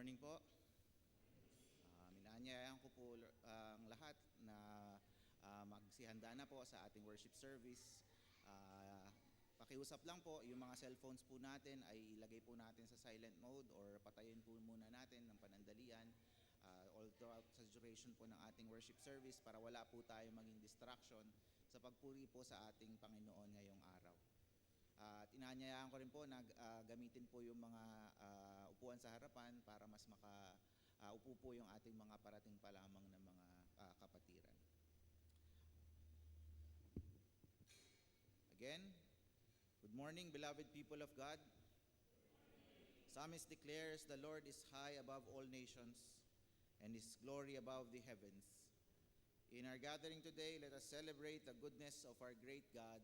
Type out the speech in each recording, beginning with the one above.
morning po. Minaanyayahan ko po ang lahat na magsihanda na po sa ating worship service. Pakiusap lang po, yung mga cellphones po natin ay ilagay po natin sa silent mode or patayin po muna natin ng panandalian all throughout sa duration po ng ating worship service para wala po tayo maging distraction sa pagpuri po sa ating Panginoon ngayong araw. At inaanyayahan ko rin po na gamitin po yung mga upuan sa harapan para mas makaupo po yung ating mga parating pa lamang na mga kapatiran. Again, good morning, beloved people of God. Psalmist declares, "The Lord is high above all nations, and His glory above the heavens." In our gathering today, let us celebrate the goodness of our great God.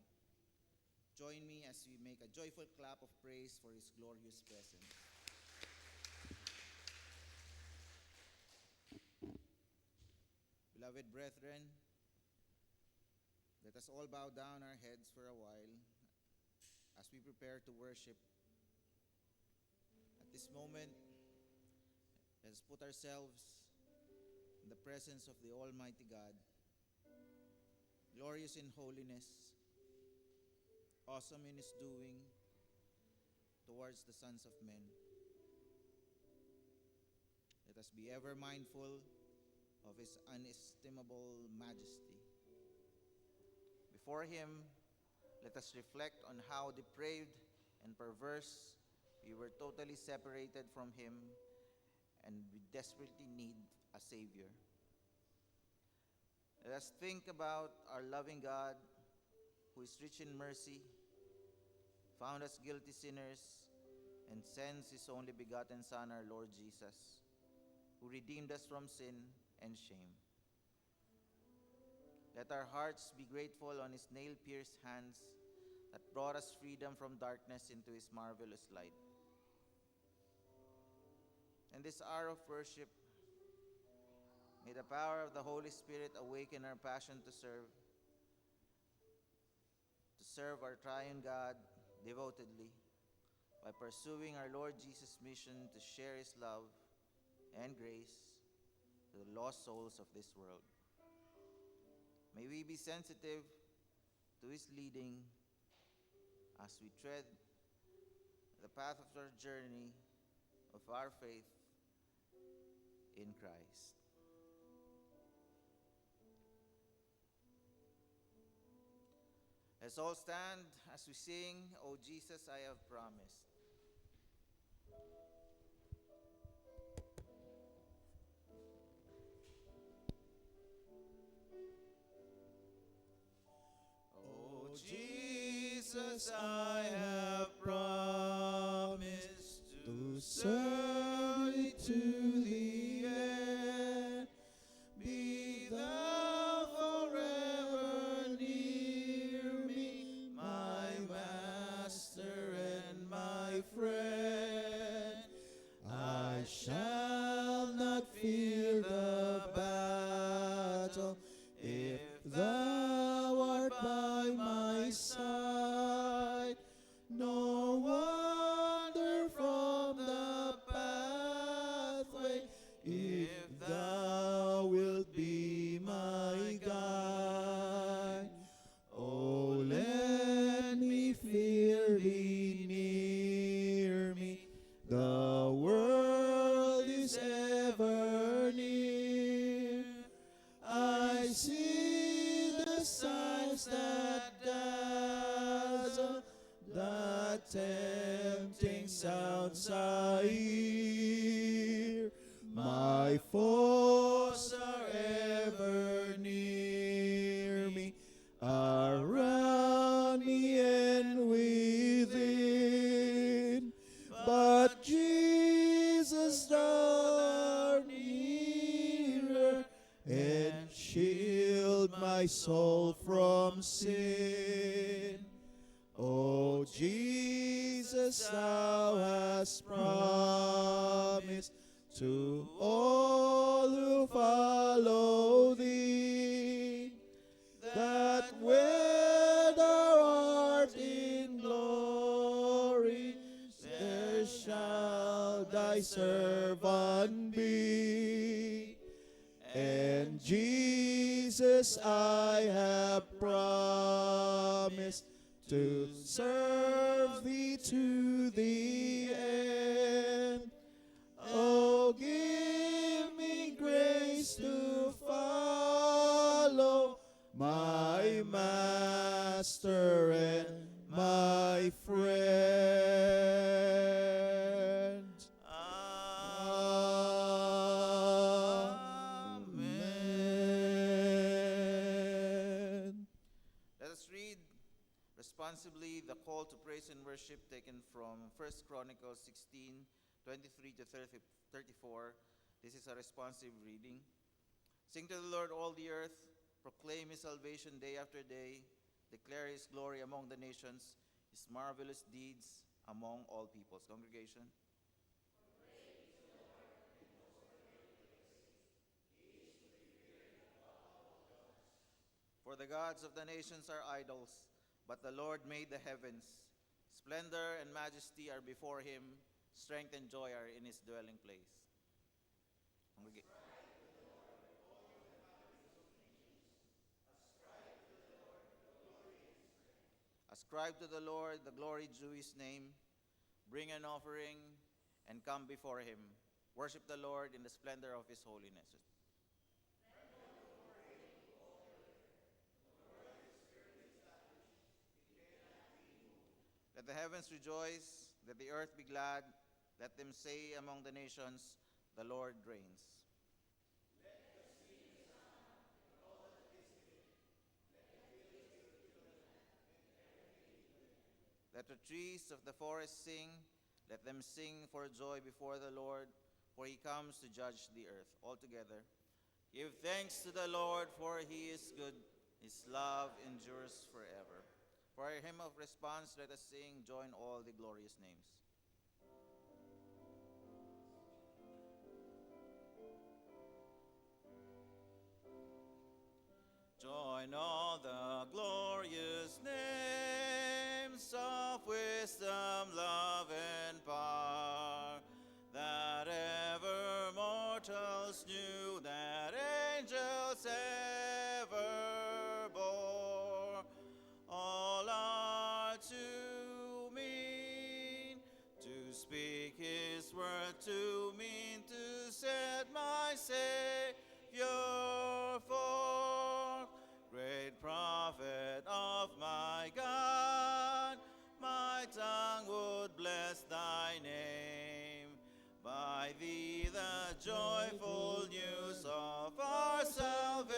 Join me as we make a joyful clap of praise for His glorious presence. Beloved brethren, let us all bow down our heads for a while as we prepare to worship. At this moment, let us put ourselves in the presence of the Almighty God, glorious in holiness, awesome in His doing towards the sons of men. Let us be ever mindful of His inestimable majesty. Before Him, let us reflect on how depraved and perverse we were, totally separated from Him, and we desperately need a Savior. Let us think about our loving God, who is rich in mercy, found us guilty sinners, and sends His only begotten Son, our Lord Jesus, who redeemed us from sin and shame. Let our hearts be grateful on His nail-pierced hands that brought us freedom from darkness into His marvelous light. In this hour of worship, may the power of the Holy Spirit awaken our passion to serve our triune God devotedly by pursuing our Lord Jesus' mission to share His love and grace to the lost souls of this world. May we be sensitive to His leading as we tread the path of our journey of our faith in Christ. Let's all stand as we sing, "O Jesus, I have promised." O Jesus, I have promised to serve Thee to the end. Be Thou forever near me, my Master and my friend. I shall not fear the battle if Thou art by my side, nor wander from the pathway if Thou wilt be my guide. Oh, let me feel Thee near me, the world is ever near. I see the signs that dazzle, the tempting sounds I hear. My foes are ever near me, around me and within. But Jesus, Thou art nearer, and shield my soul from sin. O Jesus, Thou hast promised to all who follow Thee, that where Thou art in glory, there shall Thy servant Jesus, I have promised to serve thee to the end. Oh, give me grace to follow my Master and my friend. Amen. Let us read responsibly the call to praise and worship taken from 1 Chronicles 16, 23 to 34. This is a responsive reading. Sing to the Lord, all the earth. Proclaim his salvation day after day. Declare his glory among the nations, his marvelous deeds among all peoples. Congregation. For the gods of the nations are idols, but the Lord made the heavens. Splendor and majesty are before him. Strength and joy are in his dwelling place. Ascribe to the Lord the glory due his name. Bring an offering and come before him. Worship the Lord in the splendor of his holiness. Let the heavens rejoice, let the earth be glad. Let them say among the nations, the Lord reigns. Let the trees of the forest sing. Let them sing for joy before the Lord, for he comes to judge the earth. Altogether, give thanks to the Lord, for he is good. His love endures forever. For a hymn of response, let us sing, join all the glorious names. Join all the glorious names of wisdom, love, and power, that ever mortals knew, that angels ever bore. All are to mean, to speak his word, to mean to set my Savior forth. Great prophet of my God, my tongue would bless thy name. By thee the joyful news of our salvation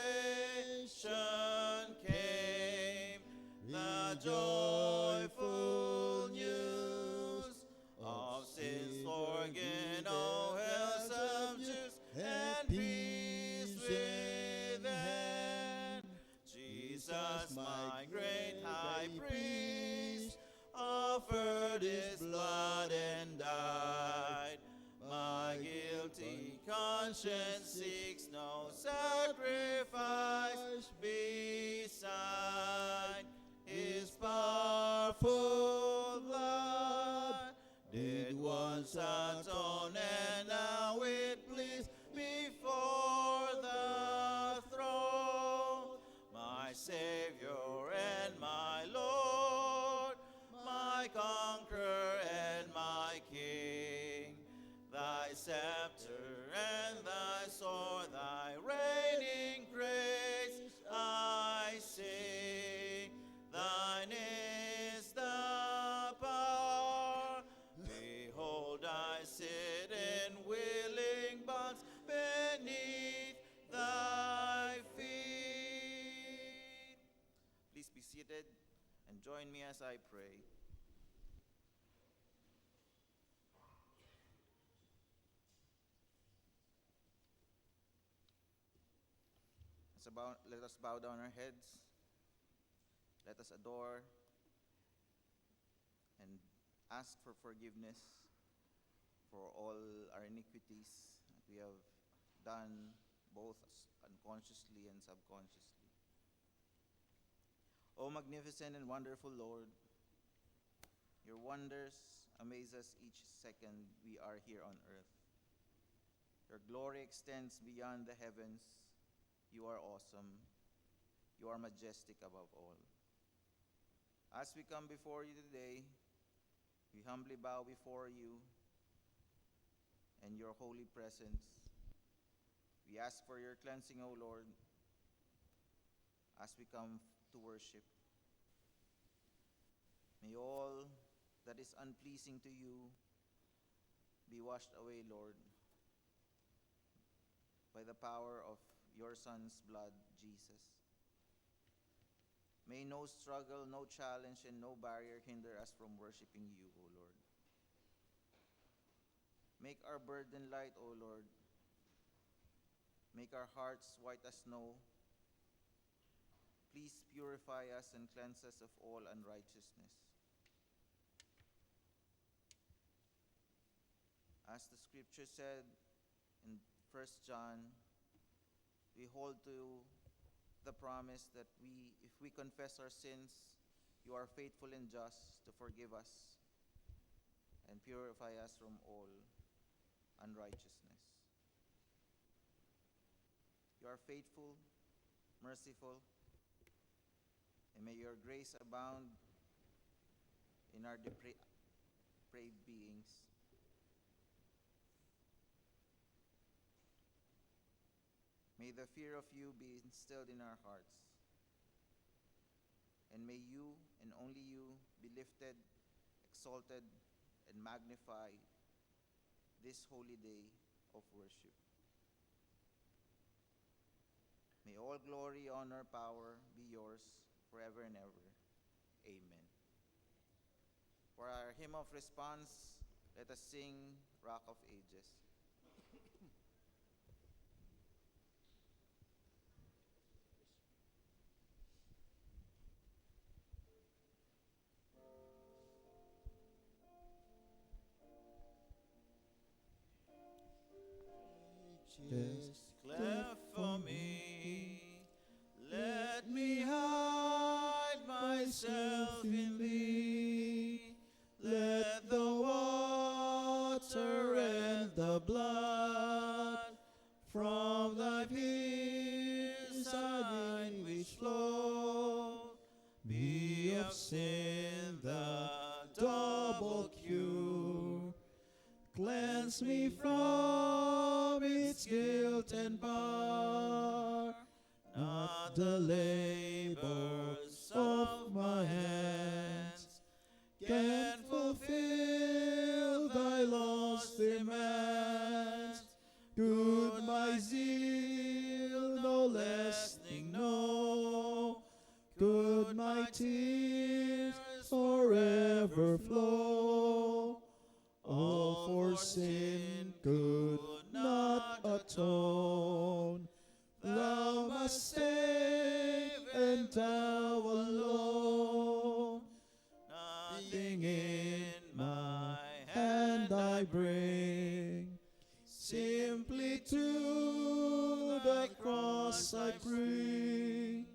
came. The joyful news of sins forgiven, O hell subdues, and peace within. Jesus, my great high priest, offered his blood and died. My guilty conscience seeks no sacrifice beside his powerful blood. Did once atone, and now it pleads before the throne. My Savior and my Lord, my conqueror and my King, thy scepter and thy sword, thy reigning grace I sing. Thine is the power. Behold, I sit in willing bonds beneath thy feet. Please be seated and join me as I pray. Let us bow down our heads. Let us adore and ask for forgiveness for all our iniquities that we have done, both unconsciously and subconsciously. O magnificent and wonderful Lord, your wonders amaze us each second we are here on earth. Your glory extends beyond the heavens. You are awesome. You are majestic above all. As we come before you today, we humbly bow before you and your holy presence. We ask for your cleansing, O Lord, as we come to worship. May all that is unpleasing to you be washed away, Lord, by the power of your Son's blood, Jesus. May no struggle, no challenge, and no barrier hinder us from worshiping you, O Lord. Make our burden light, O Lord. Make our hearts white as snow. Please purify us and cleanse us of all unrighteousness. As the scripture said in 1 John, we hold to the promise that if we confess our sins, you are faithful and just to forgive us and purify us from all unrighteousness. You are faithful, merciful, and may your grace abound in our depraved beings. May the fear of you be instilled in our hearts. And may you, and only you, be lifted, exalted, and magnified this holy day of worship. May all glory, honor, power be yours forever and ever. Amen. For our hymn of response, let us sing Rock of Ages. Just cleft for me, let me hide myself in thee. Let the water and the blood from thy pierced side which flow be of sin the double cure. Cleanse me from its guilt and bar, not the labors of my hands can fulfill thy law's demands. Good my zeal no lessening know, good my tears forever flow. All for sin could not atone, thou must save, and thou alone. Nothing in my hand I bring, simply to thy cross I bring.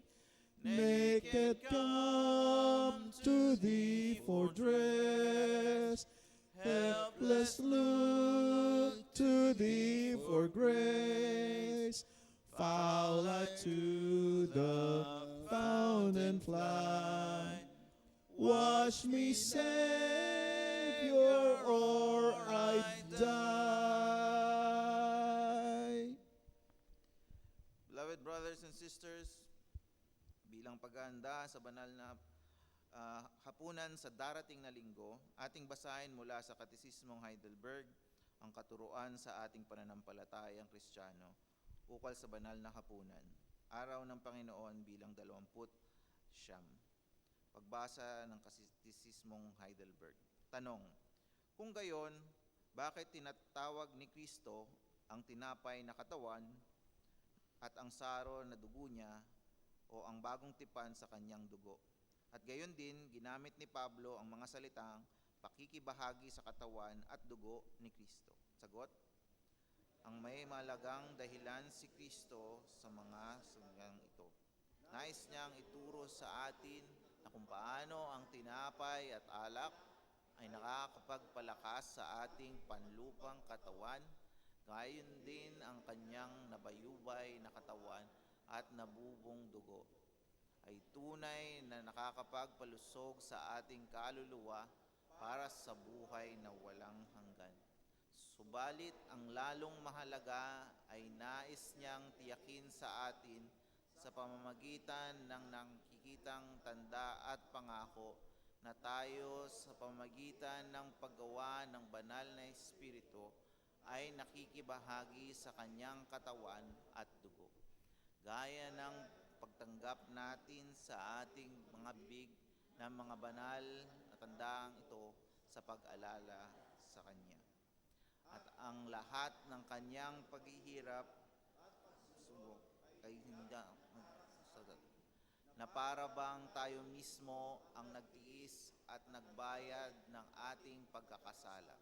Naked come to thee for dress, helpless look to thee for grace. Foul I to the fountain fly, wash me, Savior, or I die. Beloved brothers and sisters, bilang paghahanda sa banal na hapunan sa darating na linggo, ating basahin mula sa Katisismong Heidelberg ang katuruan sa ating pananampalatayang Kristiyano ukol sa banal na hapunan, Araw ng Panginoon bilang 29. Pagbasa ng Katisismong Heidelberg. Tanong: kung gayon, bakit tinatawag ni Kristo ang tinapay na katawan at ang saro na dugo niya o ang bagong tipan sa kanyang dugo? At gayon din, ginamit ni Pablo ang mga salitang pakikibahagi sa katawan at dugo ni Kristo. Sagot: ang may malagang dahilan si Kristo sa mga salitang ito. Nais niyang ituro sa atin na kung paano ang tinapay at alak ay nakakapagpalakas sa ating panlupang katawan, gayon din ang kanyang nabayubay na katawan at nabubong dugo. ay tunay na nakakapagpalusog sa ating kaluluwa para sa buhay na walang hanggan. Subalit ang lalong mahalaga ay nais niyang tiyakin sa atin sa pamamagitan ng nakikitang tanda at pangako na tayo sa pamamagitan ng paggawa ng banal na Espiritu ay nakikibahagi sa kanyang katawan at dugo. Gaya ng pagtanggap natin sa ating mga bibig ng mga banal na tandang ito sa pag-alala sa Kanya. At ang lahat ng Kanyang paghihirap, subok, ay na para bang tayo mismo ang nagtiis at nagbayad ng ating pagkakasala.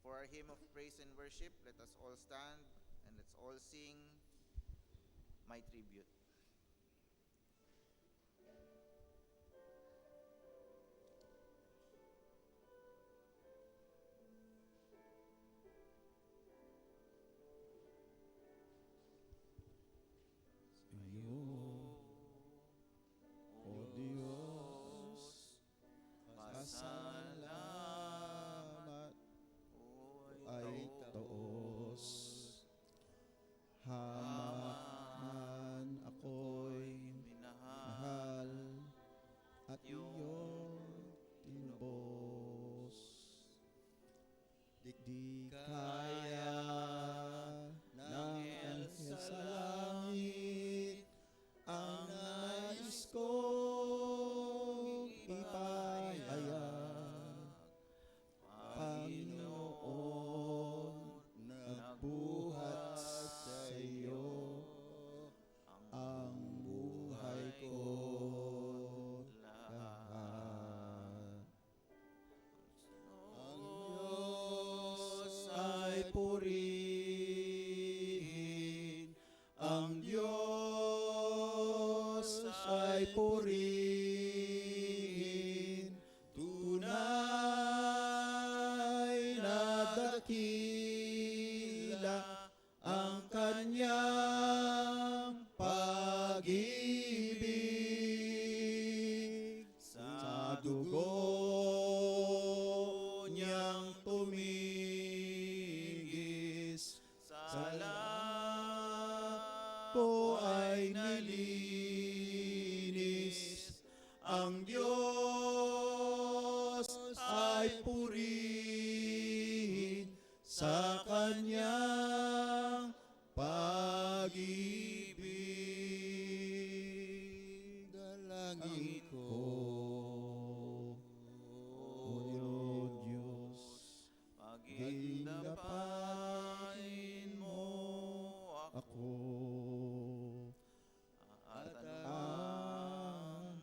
For our hymn of praise and worship, let us all stand and let's all sing My Tribute. Iyo, O Diyos, pasalamat ay taos. Haman ako'y minahal at iyong tinubos. Di kaya ng anghel sa langit ang nais kong ipahayag. Panginoon, nagbuhat sa iyo ang buhay ko lahat. Ang Diyos ay purihin, ang Diyos ay purihin, tunay na dakila ang kanyang pag-ibig. Sa dugo niyang tumigis, sa lahat ko ay nalinis. Ang Diyos ay purihin sa kanyang pag-ibig. Dalangin ko, O Diyos, pagindapain mo ako at ang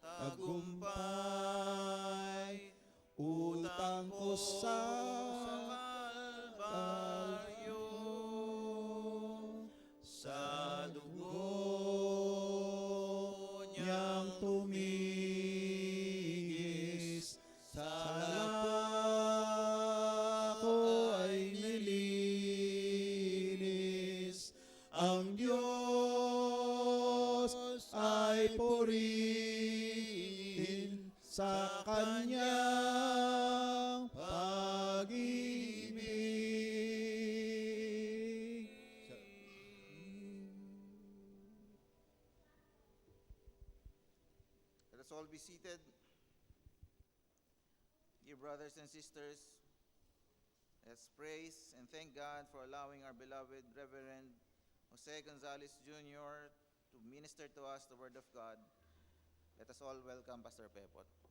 tagumpay utang ko sa Kalbaryo. Sa dugo niyang tumigis, sa lahat ko ay nilinis. Ang Diyos ay purihin sa kanyang pag-ibig. Let us all be seated. Dear brothers and sisters, let's praise and thank God for allowing our beloved Reverend Jose Gonzalez Jr. to minister to us the Word of God. Let us all welcome Pastor Pepot. Pastor.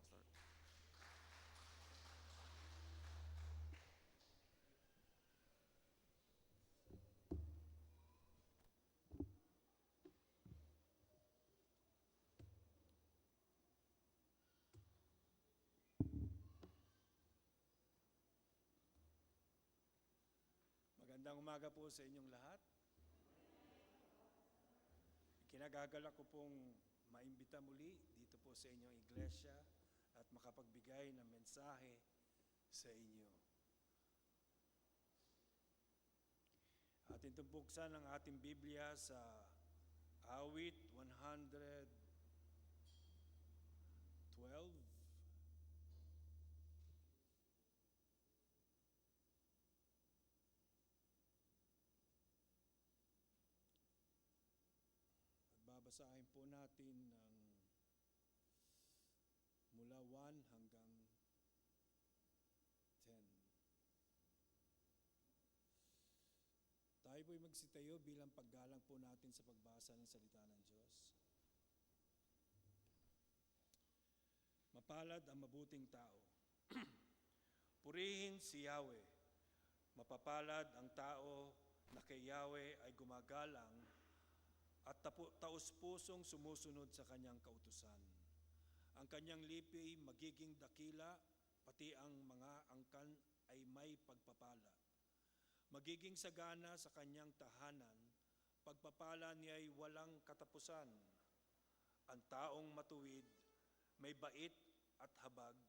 Magandang umaga po sa inyong lahat. Kinagagalak ko pong maimbita muli dito po sa inyong iglesia at makapagbigay ng mensahe sa inyo. Atin itong buksan ang ating Biblia sa Awit 112. At babasahin po natin ng mula 1 hanggang 10. Tayo po'y magsitayo bilang paggalang po natin sa pagbasa ng salita ng Diyos. Mapalad ang mabuting tao. Purihin si Yahweh. Mapapalad ang tao na kay Yahweh ay gumagalang at taus-pusong sumusunod sa kanyang kautusan. Ang kanyang lipi magiging dakila, pati ang mga angkan ay may pagpapala. Magiging sagana sa kanyang tahanan, pagpapala niya ay walang katapusan. Ang taong matuwid, may bait at habag,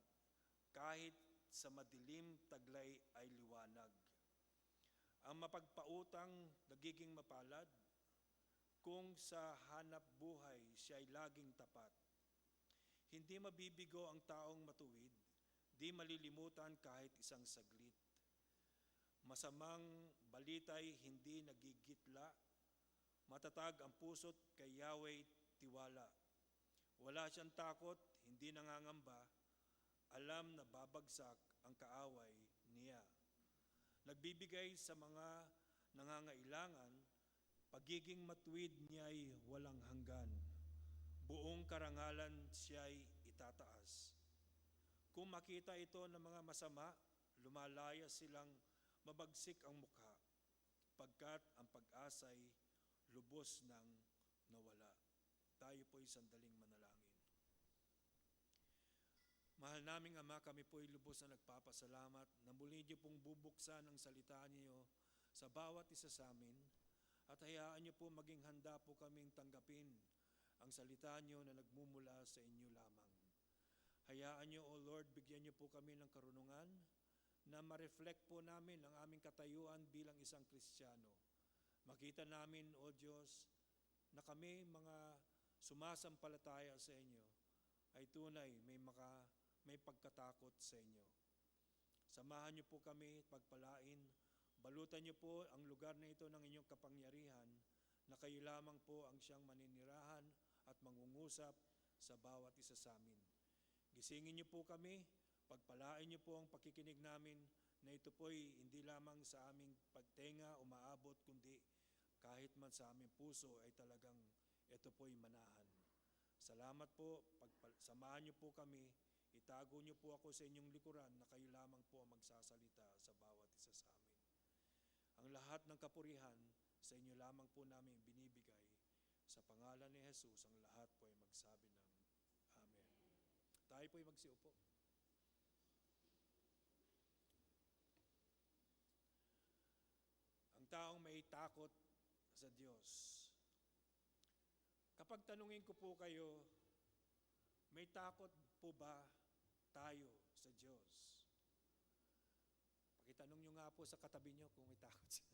kahit sa madilim taglay ay liwanag. Ang mapagpautang nagiging mapalad, kung sa hanap buhay siya ay laging tapat. Hindi mabibigo ang taong matuwid, di malilimutan kahit isang saglit. Masamang balita'y hindi nagigitla, matatag ang puso't kay Yahweh tiwala. Wala siyang takot, hindi nangangamba, alam na babagsak ang kaaway niya. Nagbibigay sa mga nangangailangan, pagiging matuwid niya'y walang hanggan. Buong karangalan siya'y itataas. Kung makita ito ng mga masama, lumalaya silang mabagsik ang mukha, pagkat ang pag-asa'y lubos nang nawala. Tayo po'y sandaling manalangin. Mahal naming Ama, kami po'y lubos na nagpapasalamat na muli niyo pong bubuksan ang salita niyo sa bawat isa sa amin at hayaan niyo po maging handa po kaming tanggapin ang salita niyo na nagmumula sa inyo lamang. Hayaan niyo, O Lord, bigyan niyo po kami ng karunungan na ma-reflect po namin ang aming katayuan bilang isang Kristiyano. Makita namin, O Diyos, na kami mga sumasampalataya sa inyo ay tunay may pagkatakot sa inyo. Samahan niyo po kami, pagpalain, balutan niyo po ang lugar na ito ng inyong kapangyarihan na kayo lamang po ang siyang maninirahan at mangungusap sa bawat isa sa amin. Gisingin niyo po kami, pagpalain niyo po ang pakikinig namin na ito po'y hindi lamang sa aming pagtenga umaabot, kundi kahit man sa aming puso ay talagang ito po'y manahan. Salamat po, samahan niyo po kami, itago niyo po ako sa inyong likuran na kayo lamang po ang magsasalita sa bawat isa sa amin. Ang lahat ng kapurihan sa inyo lamang po namin binibigay. Sa pangalan ni Jesus, ang lahat po ay magsabi ng Amen. Tayo po ay magsiupo. Ang taong may takot sa Diyos. Kapag tanungin ko po kayo, may takot po ba tayo sa Diyos? Pakitanong nyo nga po sa katabi nyo kung may takot siya.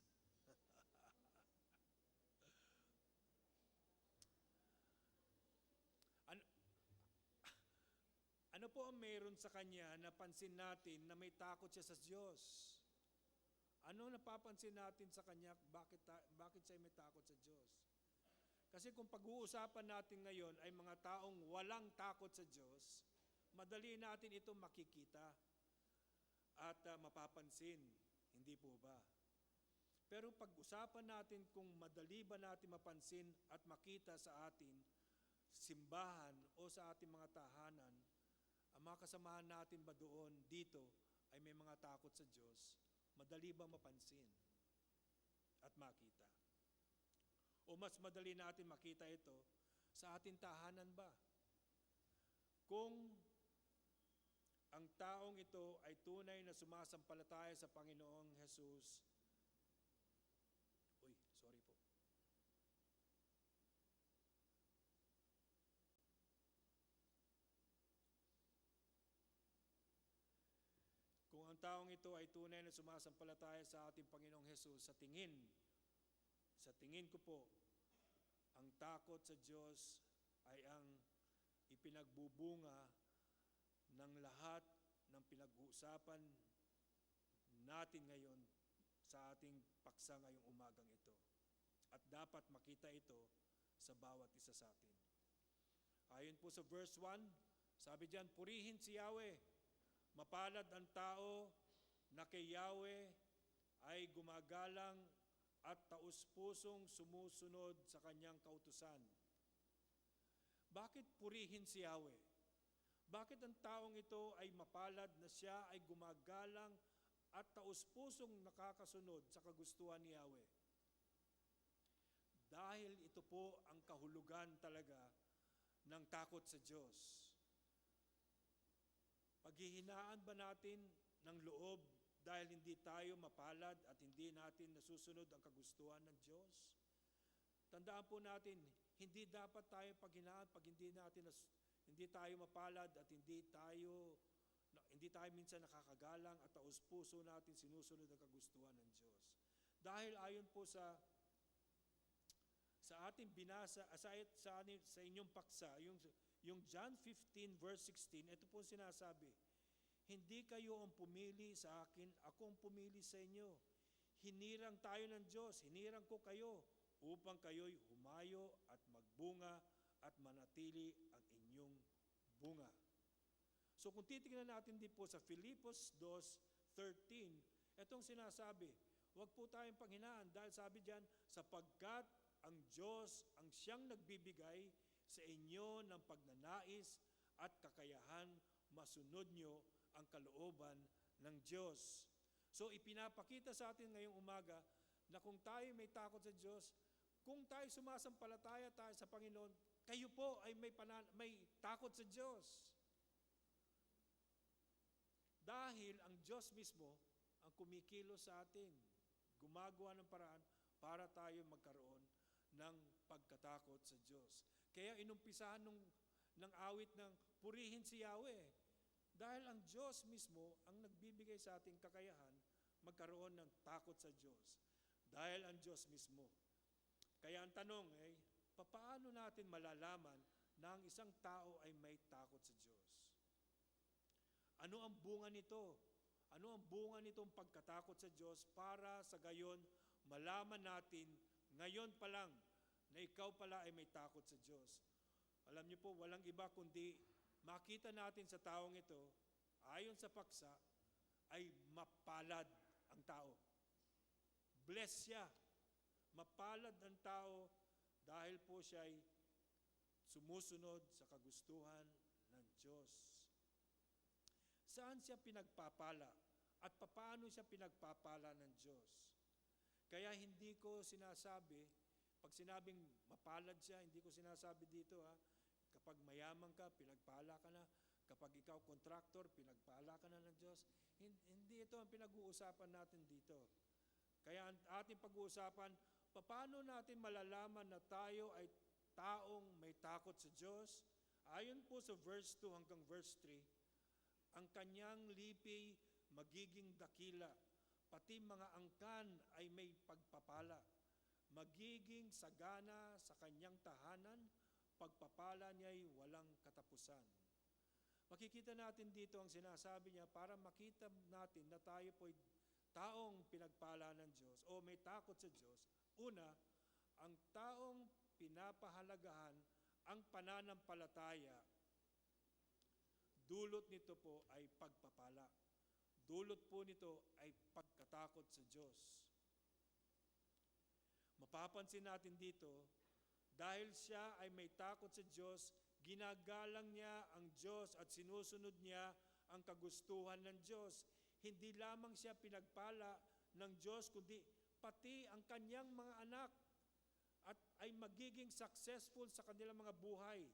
Ano po ang meron sa kanya na pansin natin na may takot siya sa Diyos? Ano napapansin natin sa kanya, bakit siya may takot sa Diyos? Kasi kung pag-uusapan natin ngayon ay mga taong walang takot sa Diyos, madali natin ito makikita at mapapansin, hindi po ba? Pero pag-usapan natin kung madali ba natin mapansin at makita sa ating simbahan o sa ating mga tahanan, ang mga kasamahan natin ba doon, dito, ay may mga takot sa Diyos, madali ba mapansin at makita? O mas madali natin makita ito sa ating tahanan ba? Kung ang taong ito ay tunay na sumasampalataya sa Panginoong Jesus, sorry po. Kung ang taong ito ay tunay na sumasampalataya sa ating Panginoong Jesus, sa tingin ko po, ang takot sa Diyos ay ang ipinagbubunga ng lahat ng pinag-uusapan natin ngayon sa ating paksa ngayong umagang ito. At dapat makita ito sa bawat isa sa atin. Ayon po sa verse 1, sabi diyan, purihin si Yahweh. Mapalad ang tao na kay Yahweh ay gumagalang at taus-pusong sumusunod sa kanyang kautusan. Bakit purihin si Yahweh? Bakit ang taong ito ay mapalad na siya ay gumagalang at taus-pusong nakakasunod sa kagustuhan ni Yahweh? Dahil ito po ang kahulugan talaga ng takot sa Diyos. Paghihinaan ba natin ng loob dahil hindi tayo mapalad at hindi natin nasusunod ang kagustuhan ng Diyos? Tandaan po natin, hindi dapat tayo paghinaan pag hindi tayo mapalad at hindi tayo minsan nakakagalang at taus-puso natin sinusunod ang kagustuhan ng Diyos. Dahil ayon po sa ating binasa, sa inyong paksa, yung John 15 verse 16, ito po sinasabi, hindi kayo ang pumili sa akin, ako ang pumili sa inyo. Hinirang tayo ng Diyos, hinirang ko kayo, upang kayo'y humayo at magbunga at manatili ang inyong bunga. So kung titingnan natin din po sa Filipos 2:13, itong sinasabi, huwag po tayong panghinaan dahil sabi diyan, sapagkat ang Diyos ang siyang nagbibigay sa inyo ng pagnanais at kakayahan masunod nyo ang kalooban ng Diyos. So ipinapakita sa atin ngayong umaga na kung tayo may takot sa Diyos, kung tayo sumasampalataya tayo sa Panginoon, kayo po ay may takot sa Diyos. Dahil ang Diyos mismo ang kumikilos sa atin, gumagawa ng paraan para tayo magkaroon ng pagkatakot sa Diyos. Kaya inumpisahan ng awit ng purihin si Yahweh. Dahil ang Diyos mismo ang nagbibigay sa ating kakayahan magkaroon ng takot sa Diyos. Dahil ang Diyos mismo. Kaya ang tanong ay, paano natin malalaman na ang isang tao ay may takot sa Diyos? Ano ang bunga nito? Ano ang bunga nitong pagkatakot sa Diyos para sa gayon malaman natin ngayon pa lang na ikaw pala ay may takot sa Diyos? Alam niyo po, walang iba kundi makita natin sa taong ito, ayon sa paksa, ay mapalad ang tao. Bless siya. Mapalad ang tao dahil po siya ay sumusunod sa kagustuhan ng Diyos. Saan siya pinagpapala? At paano siya pinagpapala ng Diyos? Kaya hindi ko sinasabi, pag sinabing mapalad siya, hindi ko sinasabi dito kapag mayaman ka, pinagpala ka na. Kapag ikaw contractor, pinagpala ka na ng Diyos. Hindi ito ang pinag-uusapan natin dito. Kaya ang ating pag-uusapan, paano natin malalaman na tayo ay taong may takot sa Diyos? Ayon po sa verse 2 hanggang verse 3, ang kanyang lipi magiging dakila, pati mga angkan ay may pagpapala. Magiging sagana sa kanyang tahanan, pagpapala niya'y walang katapusan. Makikita natin dito ang sinasabi niya para makita natin na tayo po'y taong pinagpala ng Diyos o may takot sa Diyos. Una, ang taong pinapahalagahan ang pananampalataya, dulot nito po ay pagpapala. Dulot po nito ay pagkatakot sa Diyos. Mapapansin natin dito, dahil siya ay may takot sa Diyos, ginagalang niya ang Diyos at sinusunod niya ang kagustuhan ng Diyos. Hindi lamang siya pinagpala ng Diyos, kundi pati ang kanyang mga anak at ay magiging successful sa kanilang mga buhay.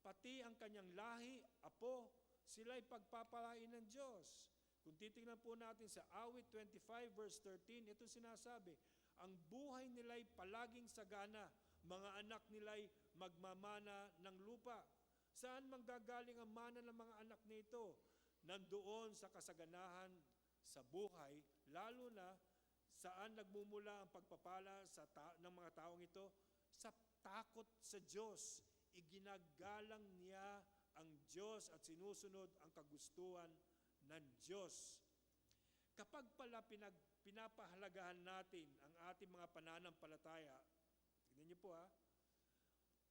Pati ang kanyang lahi, apo, sila'y pagpapalain ng Diyos. Kung titingnan po natin sa awit 25 verse 13, ito sinasabi, ang buhay nila'y palaging sagana, mga anak nila'y magmamana ng lupa. Saan manggagaling ang mana ng mga anak nito? Nandoon sa kasaganahan sa buhay, lalo na saan nagmumula ang pagpapala ng mga taong ito? sa takot sa Diyos. Iginagalang niya ang Diyos at sinusunod ang kagustuhan ng Diyos. Kapag pala pinapahalagahan natin ang ating mga pananampalataya, tignan niyo po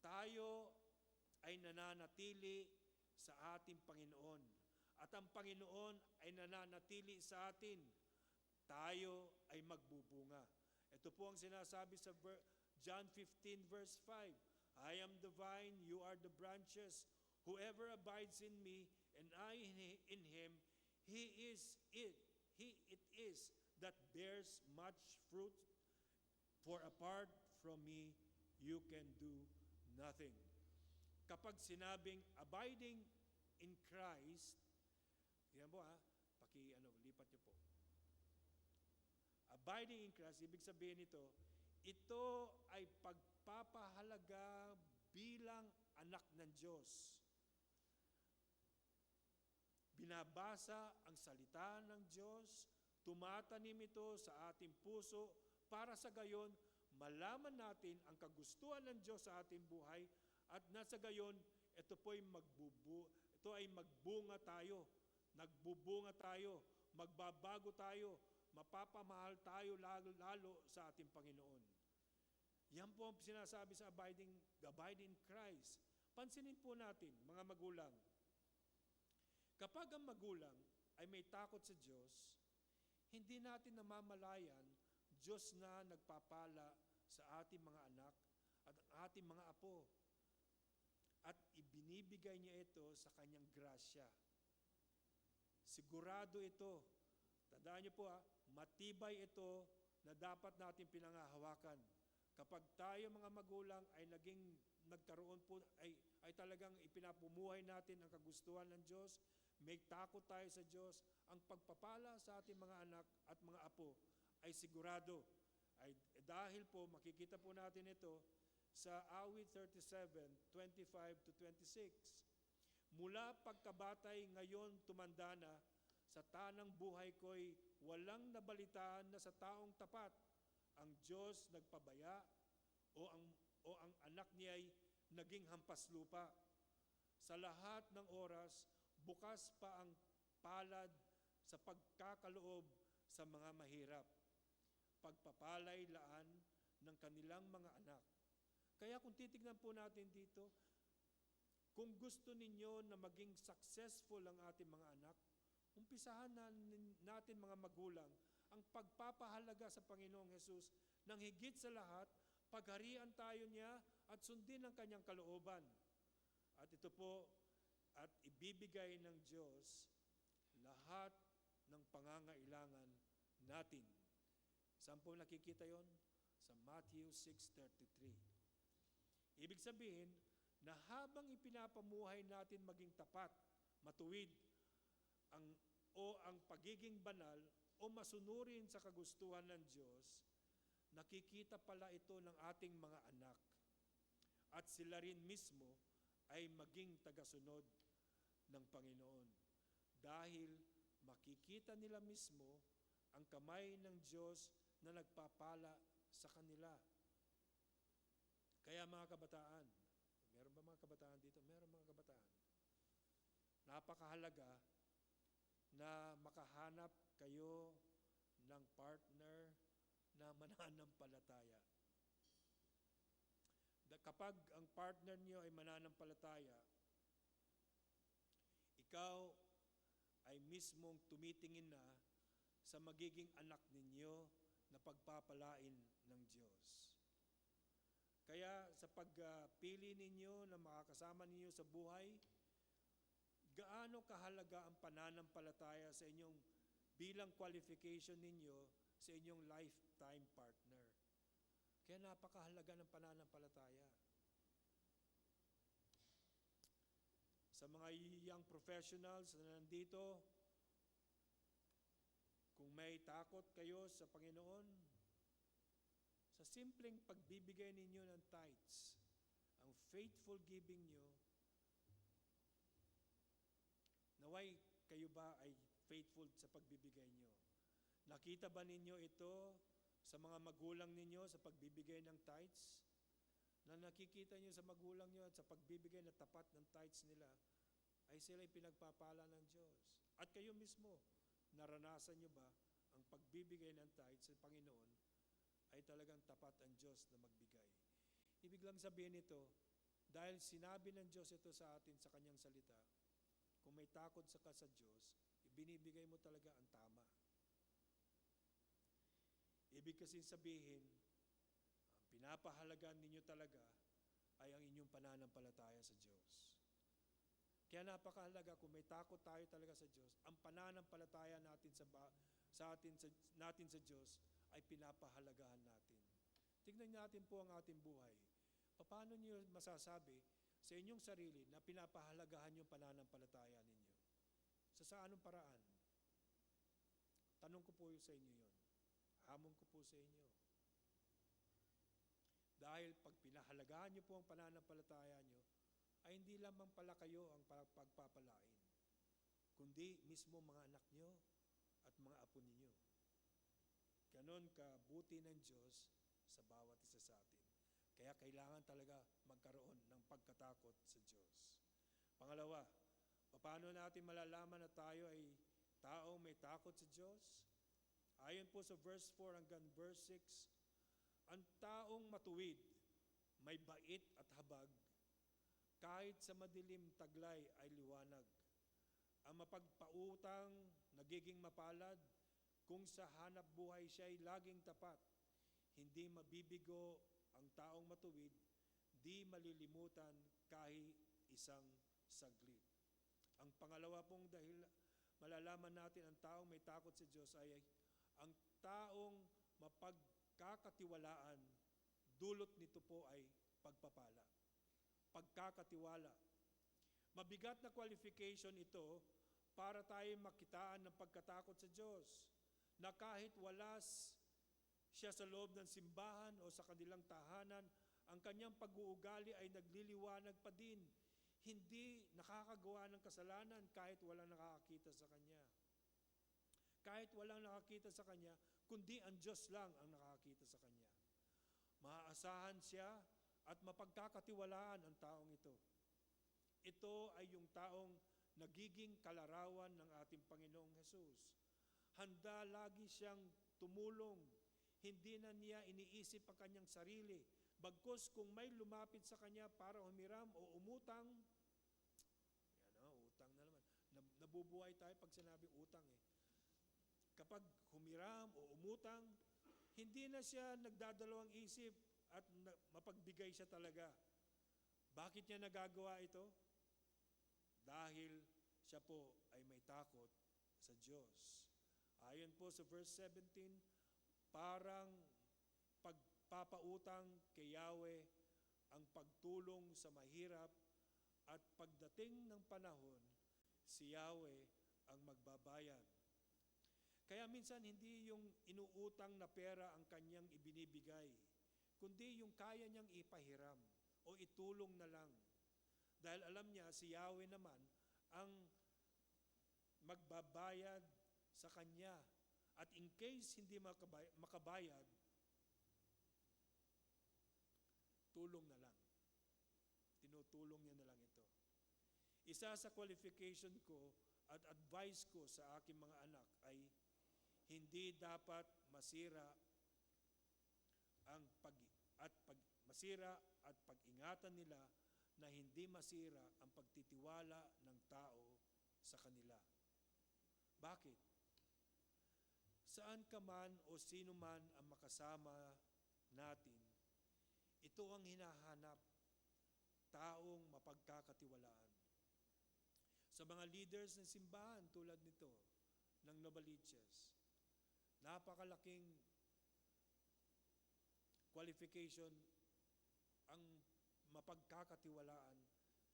tayo ay nananatili sa ating Panginoon. At ang Panginoon ay nananatili sa atin. Tayo ay magbubunga. Ito po ang sinasabi sa John 15 verse 5. I am the vine, you are the branches. Whoever abides in me and I in him, he it is that bears much fruit. For apart from me, you can do nothing. Kapag sinabing abiding in Christ, yan po lipat niyo po. Abiding in Christ, ibig sabihin ito ay pagpapahalaga bilang anak ng Diyos. Binabasa ang salita ng Diyos, tumatanim ito sa ating puso para sa gayon malaman natin ang kagustuhan ng Diyos sa ating buhay at nasa gayon ito ay magbunga tayo. Nagbubunga tayo, magbabago tayo, mapapamahal tayo lalo sa ating Panginoon. Yan po ang sinasabi sa abiding in Christ. Pansinin po natin, mga magulang, kapag ang magulang ay may takot sa Diyos, hindi natin namamalayan Diyos na nagpapala sa ating mga anak at ang ating mga apo. At ibinibigay niya ito sa kanyang grasya. Sigurado ito. Tandaan niyo po matibay ito na dapat natin pinangahawakan. Kapag tayo mga magulang ay nagkaroon po, ay talagang ipinapumuhay natin ang kagustuhan ng Diyos, may takot tayo sa Diyos, ang pagpapala sa ating mga anak at mga apo ay sigurado. Dahil po, makikita po natin ito sa awit 37:25-26. Mula pagkabatay ngayon tumanda na, sa tanang buhay ko'y walang nabalitaan na sa taong tapat ang Diyos nagpabaya o ang anak niya'y naging hampas lupa. Sa lahat ng oras, bukas pa ang palad sa pagkakaloob sa mga mahirap. Pagpapalay laan ng kanilang mga anak. Kaya kung titignan po natin dito, kung gusto ninyo na maging successful ang ating mga anak, umpisahan natin mga magulang ang pagpapahalaga sa Panginoong Hesus nang higit sa lahat, pagharian tayo niya at sundin ang kanyang kalooban. At ito po, at ibibigay ng Diyos lahat ng pangangailangan natin. Saan po nakikita yon? Sa Matthew 6:33. Ibig sabihin, na habang ipinapamuhay natin maging tapat, matuwid, ang pagiging banal o masunurin sa kagustuhan ng Diyos, nakikita pala ito ng ating mga anak. At sila rin mismo ay maging tagasunod ng Panginoon. Dahil makikita nila mismo ang kamay ng Diyos na nagpapala sa kanila. Kaya mga kabataan, meron ba mga kabataan dito? Meron mga kabataan. Napakahalaga na makahanap kayo ng partner na mananampalataya. Kapag ang partner niyo ay mananampalataya, ikaw ay mismong tumitingin na sa magiging anak ninyo na pagpapalain ng Diyos. Kaya sa pagpili ninyo na makakasama ninyo sa buhay, gaano kahalaga ang pananampalataya sa inyong bilang qualification ninyo sa inyong lifetime partner. Kaya napakahalaga ng pananampalataya. Sa mga young professionals na nandito, kung may takot kayo sa Panginoon, sa simpleng pagbibigay ninyo ng tithes, ang faithful giving nyo, naway kayo ba ay faithful sa pagbibigay nyo? Nakita ba ninyo ito sa mga magulang ninyo sa pagbibigay ng tithes? na nakikita nyo sa magulang nyo at sa pagbibigay na tapat ng tithes nila, ay sila'y pinagpapala ng Diyos. At kayo mismo, naranasan nyo ba ang pagbibigay ng tithes sa Panginoon ay talagang tapat ang Diyos na magbigay? Ibig lang sabihin ito, dahil sinabi ng Diyos ito sa atin sa Kanyang salita, kung may takot ka sa Diyos, ibinibigay mo talaga ang tama. Ibig kasi sabihin, ang pinapahalagaan ninyo talaga ay ang inyong pananampalataya sa Diyos. Kaya napakahalaga kung may takot tayo talaga sa Diyos, ang pananampalataya natin natin sa Diyos ay pinapahalagahan natin. Tignan natin po ang ating buhay. Paano niyo masasabi sa inyong sarili na pinapahalagahan yung pananampalataya ninyo? Sa anong paraan? Tanong ko po sa inyo yun. Hamon ko po sa inyo. Dahil pag pinahalagahan niyo po ang pananampalataya niyo, ay hindi lamang pala kayo ang pagpapalain, kundi mismo mga anak niyo at mga apo ninyo. Ganon kabuti ng Diyos sa bawat isa sa atin. Kaya kailangan talaga magkaroon ng pagkatakot sa Diyos. Pangalawa, paano natin malalaman na tayo ay taong may takot sa Diyos? Ayon po sa verse 4 hanggang verse 6, ang taong matuwid, may bait at habag, kahit sa madilim taglay ay liwanag. Ang mapagpautang, nagiging mapalad, kung sa hanap buhay siya'y laging tapat. Hindi mabibigo ang taong matuwid, di malilimutan kahit isang saglit. Ang pangalawa pong dahil malalaman natin ang taong may takot sa Diyos ay ang taong mapagkakatiwalaan, dulot nito po ay pagpapala. Pagkakatiwala. Mabigat na qualification ito para tayo makitaan ng pagkatakot sa Diyos, na kahit siya sa loob ng simbahan o sa kanilang tahanan, ang kanyang pag-uugali ay nagliliwanag pa din. Hindi nakakagawa ng kasalanan kahit walang nakakakita sa kanya. Kahit walang nakakita sa kanya, kundi ang Diyos lang ang nakakita sa kanya. Maaasahan siya at mapagkakatiwalaan ang taong ito. Ito ay yung taong nagiging kalarawan ng ating Panginoong Hesus. Handa lagi siyang tumulong. Hindi na niya iniisip ang kanyang sarili. Bagkus kung may lumapit sa kanya para humiram o umutang, utang na naman. Nabubuhay tayo pag sinabing utang eh. Kapag humiram o umutang, hindi na siya nagdadalawang isip at mapagbigay siya talaga. Bakit niya nagagawa ito? Dahil siya po ay may takot sa Diyos. Ayon po sa verse 17, parang pagpapautang kay Yahweh ang pagtulong sa mahirap, at pagdating ng panahon, si Yahweh ang magbabayad. Kaya minsan hindi yung inuutang na pera ang kanyang ibinibigay, kundi yung kaya niyang ipahiram o itulong na lang. Dahil alam niya, si Yahweh naman ang magbabayad sa kanya. At in case hindi makabayad, tulong na lang. Tinutulong niya na lang ito. Isa sa qualification ko at advice ko sa aking mga anak ay hindi dapat masira at pag-ingatan nila na hindi masira ang pagtitiwala ng tao sa kanila. Bakit? Saan ka man o sino man ang makasama natin, ito ang hinahanap, taong mapagkakatiwalaan. Sa mga leaders ng simbahan tulad nito, ng Novaliches, napakalaking qualification ang mapagkakatiwalaan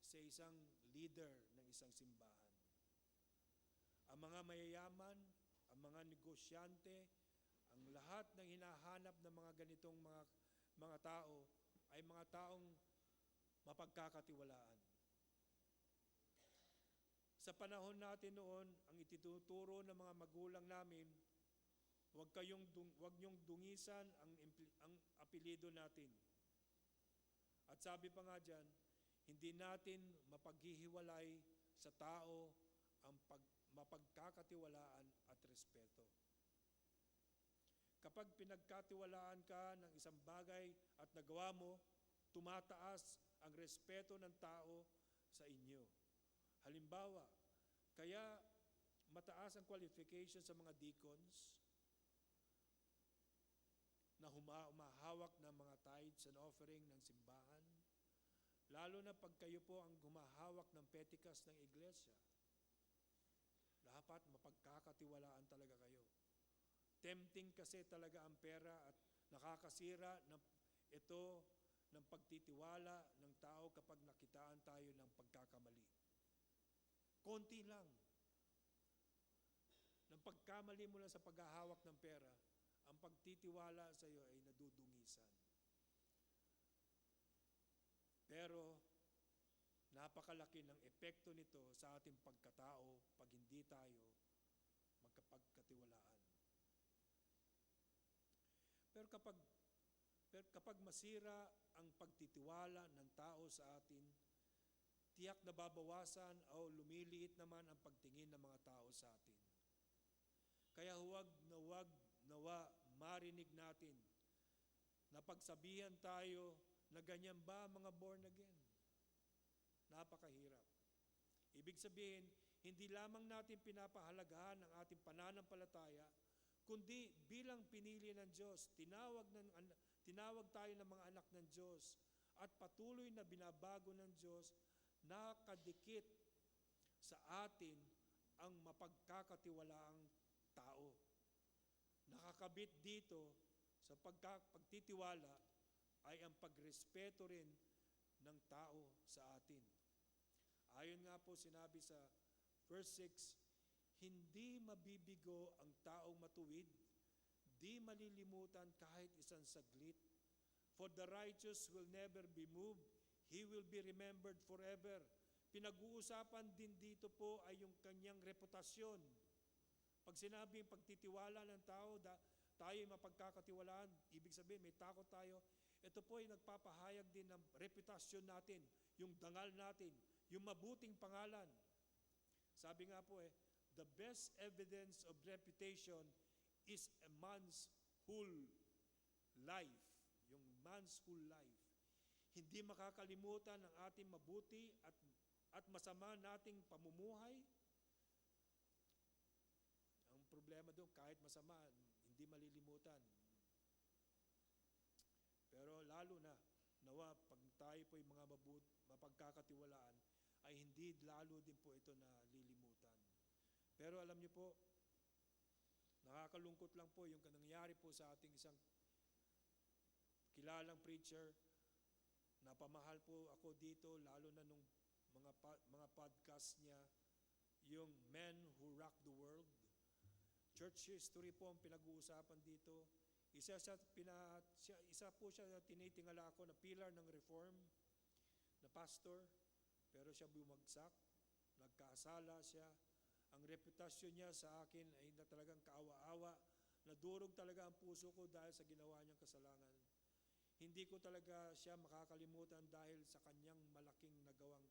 sa isang leader ng isang simbahan. Ang mga mayayaman, ang mga negosyante, ang lahat ng hinahanap ng mga ganitong mga tao ay mga taong mapagkakatiwalaan. Sa panahon natin noon, ang ituturo ng mga magulang namin, wag niyong dungisan ang apelyido natin. At sabi pa nga dyan, hindi natin mapaghihiwalay sa tao ang mapagkakatiwalaan at respeto. Kapag pinagkatiwalaan ka ng isang bagay at nagawa mo, tumataas ang respeto ng tao sa inyo. Halimbawa, kaya mataas ang qualification sa mga deacons na humahawak ng mga tithes and offering ng simbahan, lalo na pag kayo po ang humahawak ng petikas ng iglesia. Dapat mapagkakatiwalaan talaga kayo. Tempting kasi talaga ang pera at nakakasira ng pagtitiwala ng tao kapag nakitaan tayo ng pagkakamali. Konti lang. Nang pagkamali mo lang sa paghahawak ng pera, ang pagtitiwala sa iyo ay nadudungisan. Pero napakalaki ng epekto nito sa ating pagkatao pag hindi tayo magkapagkatiwalaan. Pero kapag masira ang pagtitiwala ng tao sa atin, tiyak na babawasan o lumiliit naman ang pagtingin ng mga tao sa atin. Kaya huwag nawa marinig natin na pagsabihan tayo na ganyan ba mga born again? Napakahirap. Ibig sabihin, hindi lamang natin pinapahalagahan ang ating pananampalataya, kundi bilang pinili ng Diyos, tinawag tayo ng mga anak ng Diyos at patuloy na binabago ng Diyos, nakadikit sa atin ang mapagkakatiwalaang tao. Nakakabit dito sa pagtitiwala ay ang pagrespeto rin ng tao sa atin. Ayon nga po sinabi sa verse 6, hindi mabibigo ang taong matuwid, di malilimutan kahit isang saglit. For the righteous will never be moved, he will be remembered forever. Pinag-uusapan din dito po ay yung kanyang reputasyon. Pag sinabing pagtitiwala ng tao, tayo ay mapagkakatiwalaan, ibig sabihin may takot tayo, ito po ay nagpapahayag din ng reputasyon natin, yung dangal natin, yung mabuting pangalan. Sabi nga po the best evidence of reputation is a man's whole life. Yung man's whole life. Hindi makakalimutan ang ating mabuti at masama nating pamumuhay. Ang problema doon, kahit masama, hindi malilimutan. Pero lalo na, nawa, pag tayo po yung mga mapagkakatiwalaan, ay hindi lalo din po ito na lilimutan. Pero alam niyo po, nakakalungkot lang po yung nangyari po sa ating isang kilalang preacher. Napamahal po ako dito, lalo na nung mga podcast niya, yung Men Who Rock the World. Church history po ang pinag-uusapan dito. Isa po siya tinitingala ako na pillar ng reform, na pastor, pero siya bumagsak, nagkasala siya. Ang reputasyon niya sa akin ay na talagang kaawa-awa, nadurog talaga ang puso ko dahil sa ginawa niyang kasalanan. Hindi ko talaga siya makakalimutan dahil sa kanyang malaking nagawang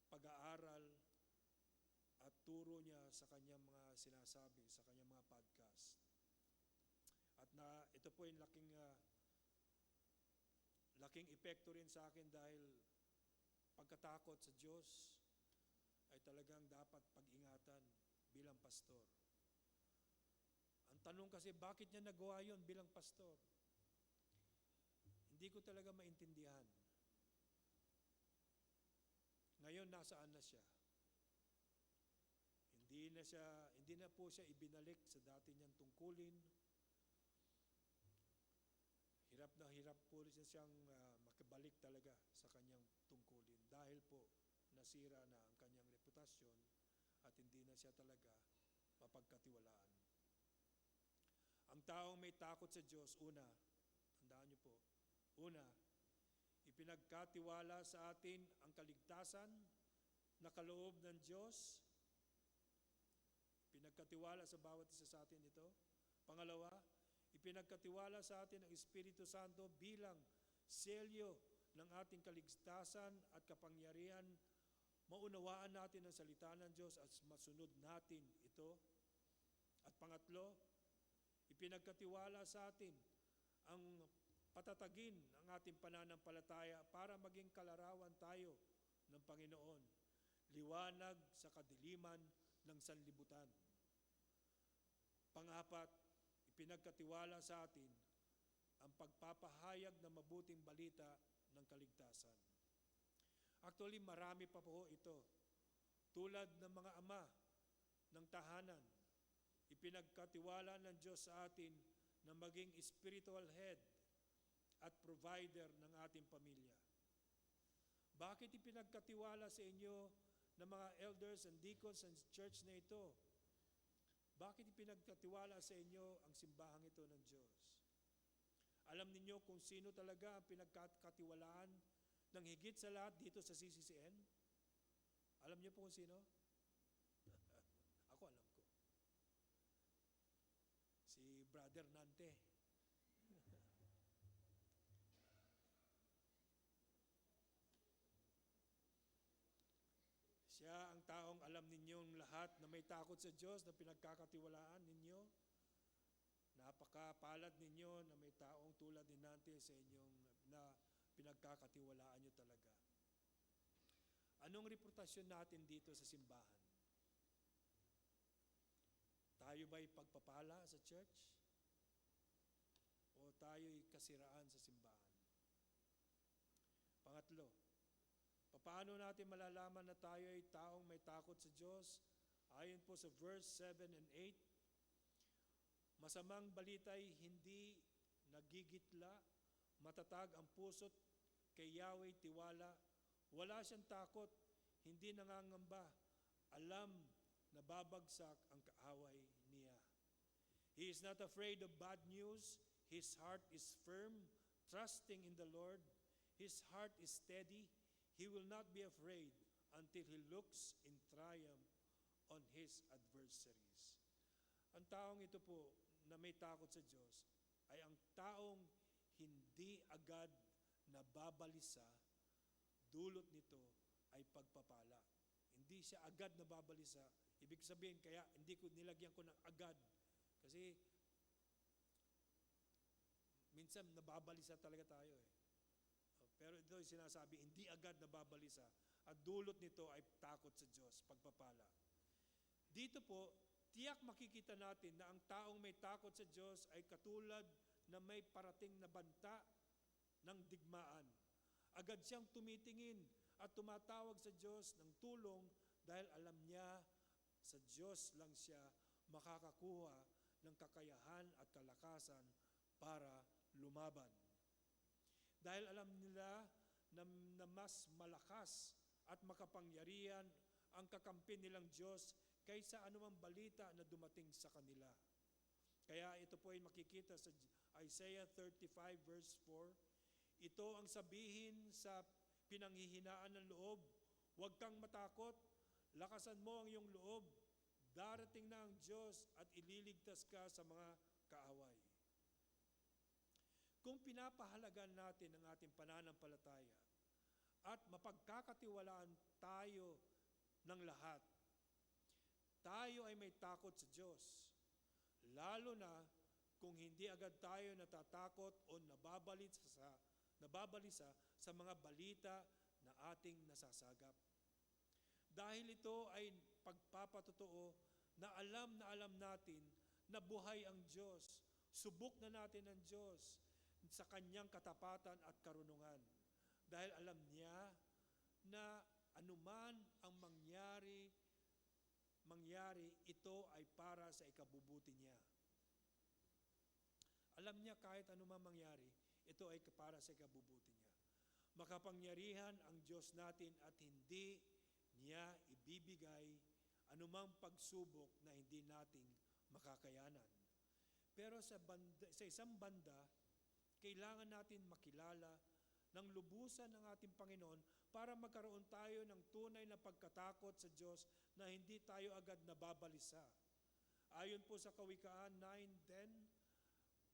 pag-aaral at turo niya sa kanyang mga sinasabi, sa kanyang mga podcast. At ito po yung laking epekto rin sa akin dahil pagkatakot sa Diyos ay talagang dapat pag-ingatan bilang pastor. Ang tanong kasi, bakit niya nagawa yun bilang pastor? Hindi ko talaga maintindihan. Ngayon, nasaan na siya? Hindi na po siya ibinalik sa dati niyang tungkulin. Hirap na hirap po siyang makibalik talaga sa kanyang tungkulin dahil po nasira na ang kanyang reputasyon at hindi na siya talaga mapagkatiwalaan. Ang taong may takot sa Diyos, tandaan niyo po, ipinagkatiwala sa atin ang kaligtasan na kaloob ng Diyos. Pinagkatiwala sa bawat isa sa atin ito. Pangalawa, ipinagkatiwala sa atin ang Espiritu Santo bilang selyo ng ating kaligtasan at kapangyarihan, maunawaan natin ang salita ng Diyos at masunod natin ito. At pangatlo, ipinagkatiwala sa atin ang patatagin ang ating pananampalataya para maging kalarawan tayo ng Panginoon, liwanag sa kadiliman ng sanlibutan. Pangapat, ipinagkatiwala sa atin ang pagpapahayag ng mabuting balita ng kaligtasan. Actually, marami pa po ito. Tulad ng mga ama ng tahanan, ipinagkatiwala ng Diyos sa atin na maging spiritual head at provider ng ating pamilya. Bakit ipinagkatiwala sa inyo ng mga elders and deacons and church na ito? Bakit ipinagkatiwala sa inyo ang simbahang ito ng Diyos? Alam ninyo kung sino talaga ang pinagkatiwalaan ng higit sa lahat dito sa CCCN? Alam niyo po kung sino? Ako alam ko. Si Brother Nante. Siya ang taong alam ninyong lahat na may takot sa Diyos na pinagkakatiwalaan ninyo. Napakapalad ninyo na may taong tulad ni Nante sa inyong na pinagkakatiwalaan nyo talaga. Anong reputasyon natin dito sa simbahan? Tayo ba'y pagpapala sa church? O tayo'y kasiraan sa simbahan? Pangatlo, paano natin malalaman na tayo ay taong may takot sa Diyos? Ayon po sa verse 7 and 8, masamang balita'y hindi nagigitla, matatag ang puso't kay Yahweh tiwala, wala siyang takot, hindi nangangamba, alam na babagsak ang kaaway niya. He is not afraid of bad news, his heart is firm, trusting in the Lord, his heart is steady, he will not be afraid until he looks in triumph on his adversaries. Ang taong ito po na may takot sa Diyos ay ang taong hindi agad nababalisa, dulot nito ay pagpapala. Hindi siya agad nababalisa. Ibig sabihin, kaya hindi ko nilagyan ko ng agad. Kasi minsan nababalisa talaga tayo eh. Pero ito yung sinasabi, hindi agad nababalisa. At dulot nito ay takot sa Diyos, pagpapala. Dito po, tiyak makikita natin na ang taong may takot sa Diyos ay katulad na may parating na banta ng digmaan. Agad siyang tumitingin at tumatawag sa Diyos ng tulong dahil alam niya sa Diyos lang siya makakakuha ng kakayahan at kalakasan para lumaban. Dahil alam nila na mas malakas at makapangyarihan ang kakampi nilang Diyos kaysa anumang balita na dumating sa kanila. Kaya ito po ay makikita sa Isaiah 35 verse 4. Ito ang sabihin sa pinanghihinaan ng loob, huwag kang matakot, lakasan mo ang iyong loob, darating na ang Diyos at ililigtas ka sa mga kaaway. Kung pinapahalagan natin ang ating pananampalataya at mapagkakatiwalaan tayo ng lahat, tayo ay may takot sa Diyos. Lalo na kung hindi agad tayo natatakot o nababalisa sa mga balita na ating nasasagap. Dahil ito ay pagpapatotoo na alam natin na buhay ang Diyos. Subok na natin ang Diyos sa kanyang katapatan at karunungan. Dahil alam niya na anuman ang mangyari, ito ay para sa ikabubuti niya. Alam niya kahit anuman mangyari, ito ay para sa ikabubuti niya. Makapangyarihan ang Diyos natin at hindi niya ibibigay anumang pagsubok na hindi nating makakayanan. Pero sa isang banda, kailangan natin makilala ng lubusan ng ating Panginoon para magkaroon tayo ng tunay na pagkatakot sa Diyos na hindi tayo agad nababalisa. Ayon po sa Kawikaan 9:10,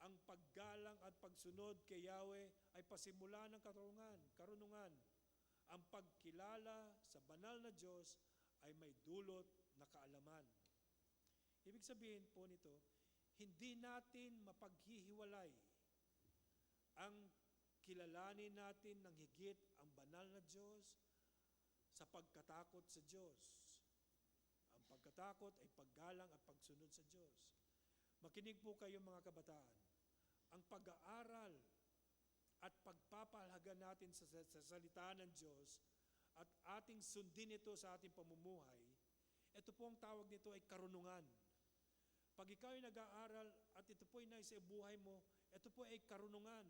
ang paggalang at pagsunod kay Yahweh ay pasimula ng karunungan. Ang pagkilala sa banal na Diyos ay may dulot na kaalaman. Ibig sabihin po nito, hindi natin mapaghihiwalay ang kilalanin natin ng higit ang banal na Diyos sa pagkatakot sa Diyos. Ang pagkatakot ay paggalang at pagsunod sa Diyos. Makinig po kayo mga kabataan. Ang pag-aaral at pagpapahalaga natin sa salita ng Diyos at ating sundin ito sa ating pamumuhay, ito po ang tawag nito ay karunungan. Pag ikaw ay nag-aaral at ito po ay nasa buhay mo, ito po ay karunungan.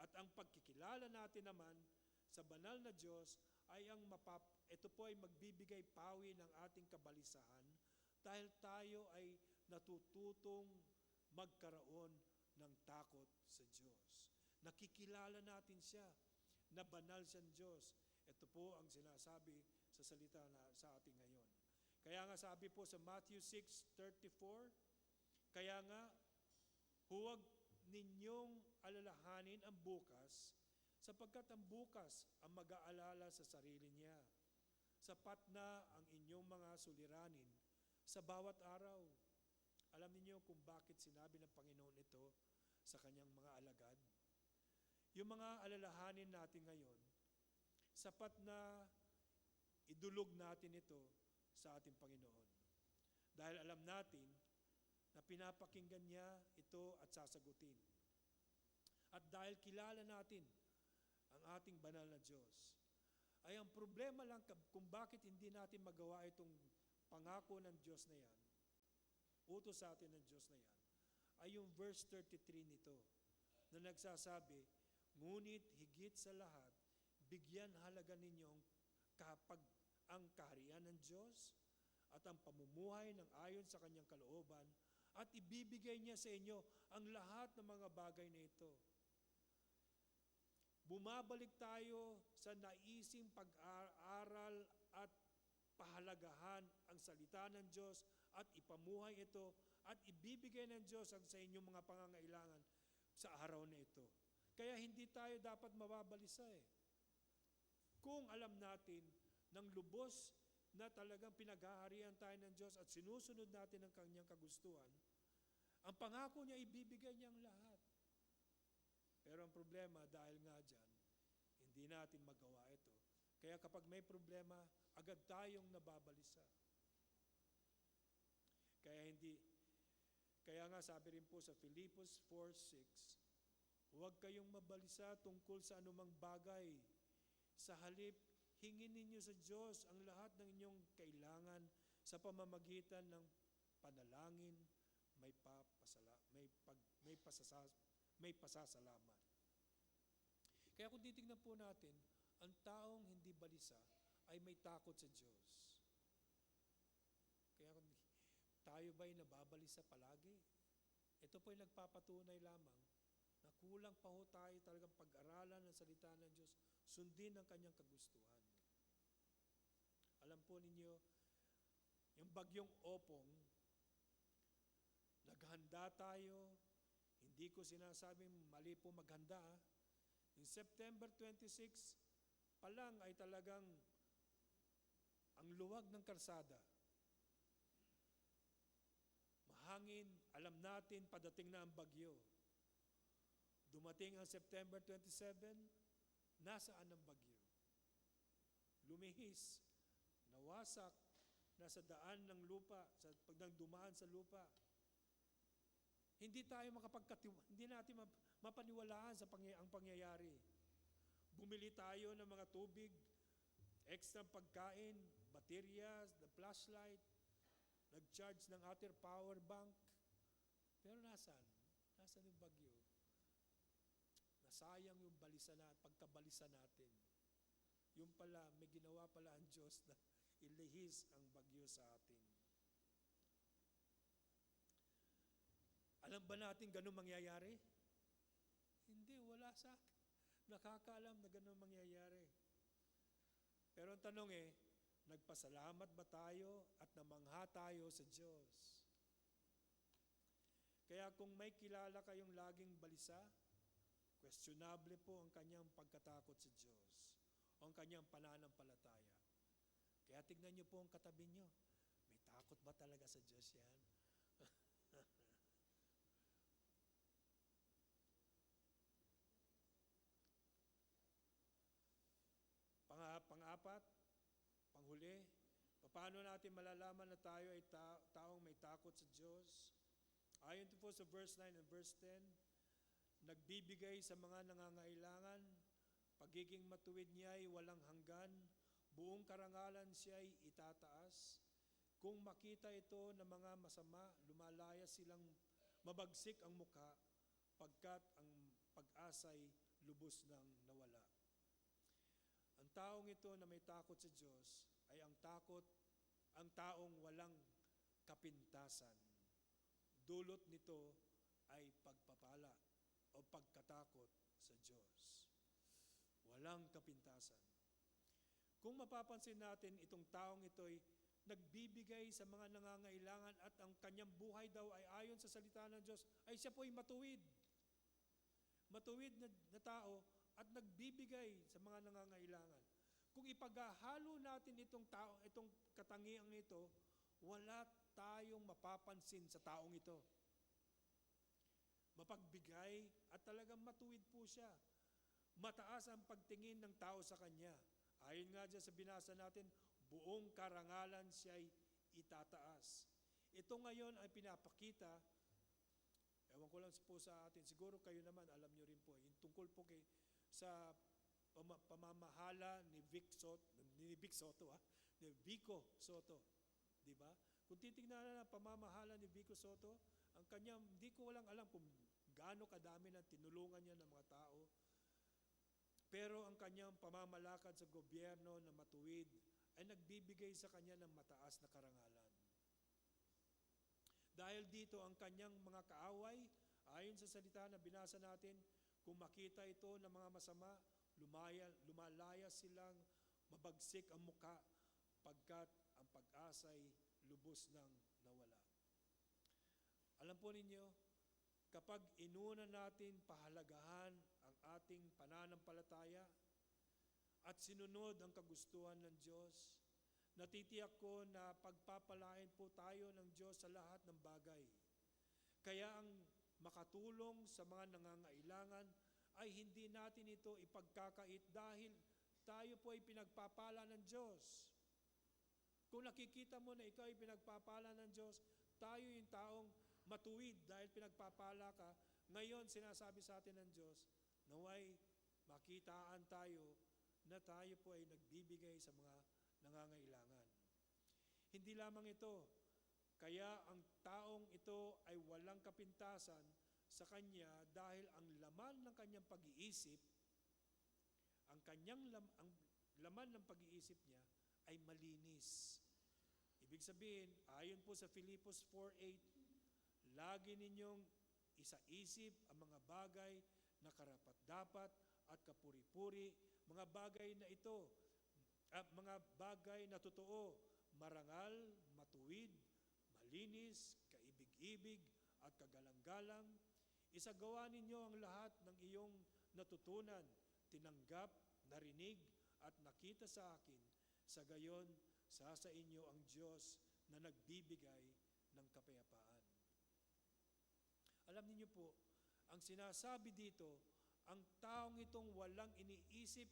At ang pagkikilala natin naman sa banal na Diyos ay ito po ay magbibigay pawi ng ating kabalisahan dahil tayo ay natututong magkaroon ng takot sa Diyos. Nakikilala natin siya na banal siyang Diyos. Ito po ang sinasabi sa salita sa ating ngayon. Kaya nga sabi po sa Matthew 6:34, kaya nga huwag ninyong alalahanin ang bukas, sapagkat ang bukas ang mag-aalala sa sarili niya. Sapat na ang inyong mga suliranin sa bawat araw. Alam niyo kung bakit sinabi ng Panginoon ito sa kanyang mga alagad? Yung mga alalahanin natin ngayon, sapat na idulog natin ito sa ating Panginoon. Dahil alam natin na pinapakinggan niya ito at sasagutin. At dahil kilala natin ang ating banal na Diyos, ay ang problema lang kung bakit hindi natin magawa itong pangako ng Diyos na yan, utos sa atin ng Diyos na yan, ay yung verse 33 nito, na nagsasabi, ngunit higit sa lahat, bigyan halaga ninyo ang kaharian ng Diyos at ang pamumuhay ng ayon sa kanyang kalooban at ibibigay niya sa inyo ang lahat ng mga bagay na ito. Bumabalik tayo sa naising pag-aaral at pahalagahan ang salita ng Diyos at ipamuhay ito at ibibigay ng Diyos ang sa inyong mga pangangailangan sa araw na ito. Kaya hindi tayo dapat mababalisa eh. Kung alam natin ng lubos na talagang pinaghaharian tayo ng Diyos at sinusunod natin ang kanyang kagustuhan, ang pangako niya, ibibigay niya ang lahat. Pero ang problema, dahil nga dyan, hindi natin magawa ito. Kaya kapag may problema, agad tayong nababalisa. Kaya nga sabi rin po sa Filipos 4:6, huwag kayong mabalisa tungkol sa anumang bagay. Sa halip, hingin ninyo sa Diyos ang lahat ng inyong kailangan sa pamamagitan ng panalangin, may pasasalamat. Kaya kung titignan po natin, ang taong hindi balisa ay may takot sa Diyos. Kaya kung tayo ba'y nababalisa palagi? Ito po'y nagpapatunay lamang na kulang pa ho tayo talagang pag-aralan ng salita ng Diyos, sundin ang kanyang kagustuhan. Alam po ninyo, yung bagyong Opong, naghanda tayo, hindi ko sinasabing mali po maghanda. In September 26 pa lang ay talagang ang luwag ng kalsada. Mahangin, alam natin padating na ang bagyo. Dumating ang September 27, nasaan ang bagyo? Lumihis, nawasak, nasa daan ng lupa, pag dumaan sa lupa. Hindi natin mapaniwalaan ang pangyayari. Bumili tayo ng mga tubig, extra pagkain, baterya, flashlight, nag-charge ng ating power bank. Pero nasaan? Nasaan yung bagyo? Nasayang yung pagkabalisa natin. Yung pala, may ginawa pala ang Diyos na ilihis ang bagyo sa atin. Alam ba natin ganun mangyayari? Hindi, wala sa atin. Nakakaalam na ganun mangyayari. Pero ang tanong nagpasalamat ba tayo at namangha tayo sa Diyos? Kaya kung may kilala kayong laging balisa, questionable po ang kanyang pagkatakot sa Diyos o ang kanyang pananampalataya. Kaya tignan niyo po ang katabi niyo. May takot ba talaga sa Diyos yan? Pang-apat, panghuli, paano natin malalaman na tayo ay taong may takot sa Diyos? Ayon po sa verse 9 and verse 10, nagbibigay sa mga nangangailangan, pagiging matuwid niya ay walang hanggan, buong karangalan siya ay itataas. Kung makita ito ng mga masama, lumalaya silang mabagsik ang mukha, pagkat ang pag-asa'y lubos nang nawala. Ang taong ito na may takot sa Diyos ay ang taong walang kapintasan. Dulot nito ay pagpapala o pagkatakot sa Diyos. Walang kapintasan. Kung mapapansin natin, itong taong ito'y nagbibigay sa mga nangangailangan at ang kanyang buhay daw ay ayon sa salita ng Diyos, ay siya po'y matuwid. Matuwid na tao at nagbibigay sa mga nangangailangan. Kung ipaghahalo natin itong katangiang ito, wala tayong mapapansin sa taong ito. Mapagbigay at talagang matuwid po siya. Mataas ang pagtingin ng tao sa kanya. Ayon nga dyan sa binasa natin, buong karangalan siya'y itataas. Ito ngayon ay pinapakita, ewan ko lang po sa atin, siguro kayo naman, alam nyo rin po, yung tungkol po sa pamamahala ni Vico Soto, di ba? Kung titingnan na ang pamamahala ni Vico Soto, ang kanyang, hindi ko walang alam kung gaano kadami na tinulungan niya ng mga tao, pero ang kanyang pamamalakad sa gobyerno na matuwid ay nagbibigay sa kanya ng mataas na karangalan. Dahil dito ang kanyang mga kaaway, ayon sa salita na binasa natin, kung makita ito ng mga masama, lumalaya silang mabagsik ang muka, pagkat ang pag-asa'y lubos nang nawala. Alam po ninyo, kapag inuna natin pahalagahan ang ating pananampalataya at sinunod ang kagustuhan ng Diyos, natitiyak ko na pagpapalain po tayo ng Diyos sa lahat ng bagay. Kaya ang makatulong sa mga nangangailangan ay hindi natin ito ipagkakait dahil tayo po ay pinagpapala ng Diyos. Kung nakikita mo na ikaw ay pinagpapala ng Diyos, tayo yung taong matuwid dahil pinagpapala ka. Ngayon, sinasabi sa atin ng Diyos, naway makitaan tayo na tayo po ay nagbibigay sa mga nangangailangan. Hindi lamang ito, kaya ang taong ito ay walang kapintasan sa kanya dahil ang laman ng kanyang pag-iisip, ang laman ng pag-iisip niya ay malinis. Ibig sabihin, ayon po sa Filipos 4:8, lagi ninyong isaisip ang mga bagay na karapat-dapat at kapuri-puri, mga bagay na ito, mga bagay na totoo, marangal, matuwid, malinis, kaibig-ibig at kagalang-galang. Isagawa ninyo ang lahat ng iyong natutunan, tinanggap, narinig at nakita sa akin. Sa gayon, sa inyo ang Diyos na nagbibigay ng kapayapaan. Alam niyo po, ang sinasabi dito, ang taong itong walang iniisip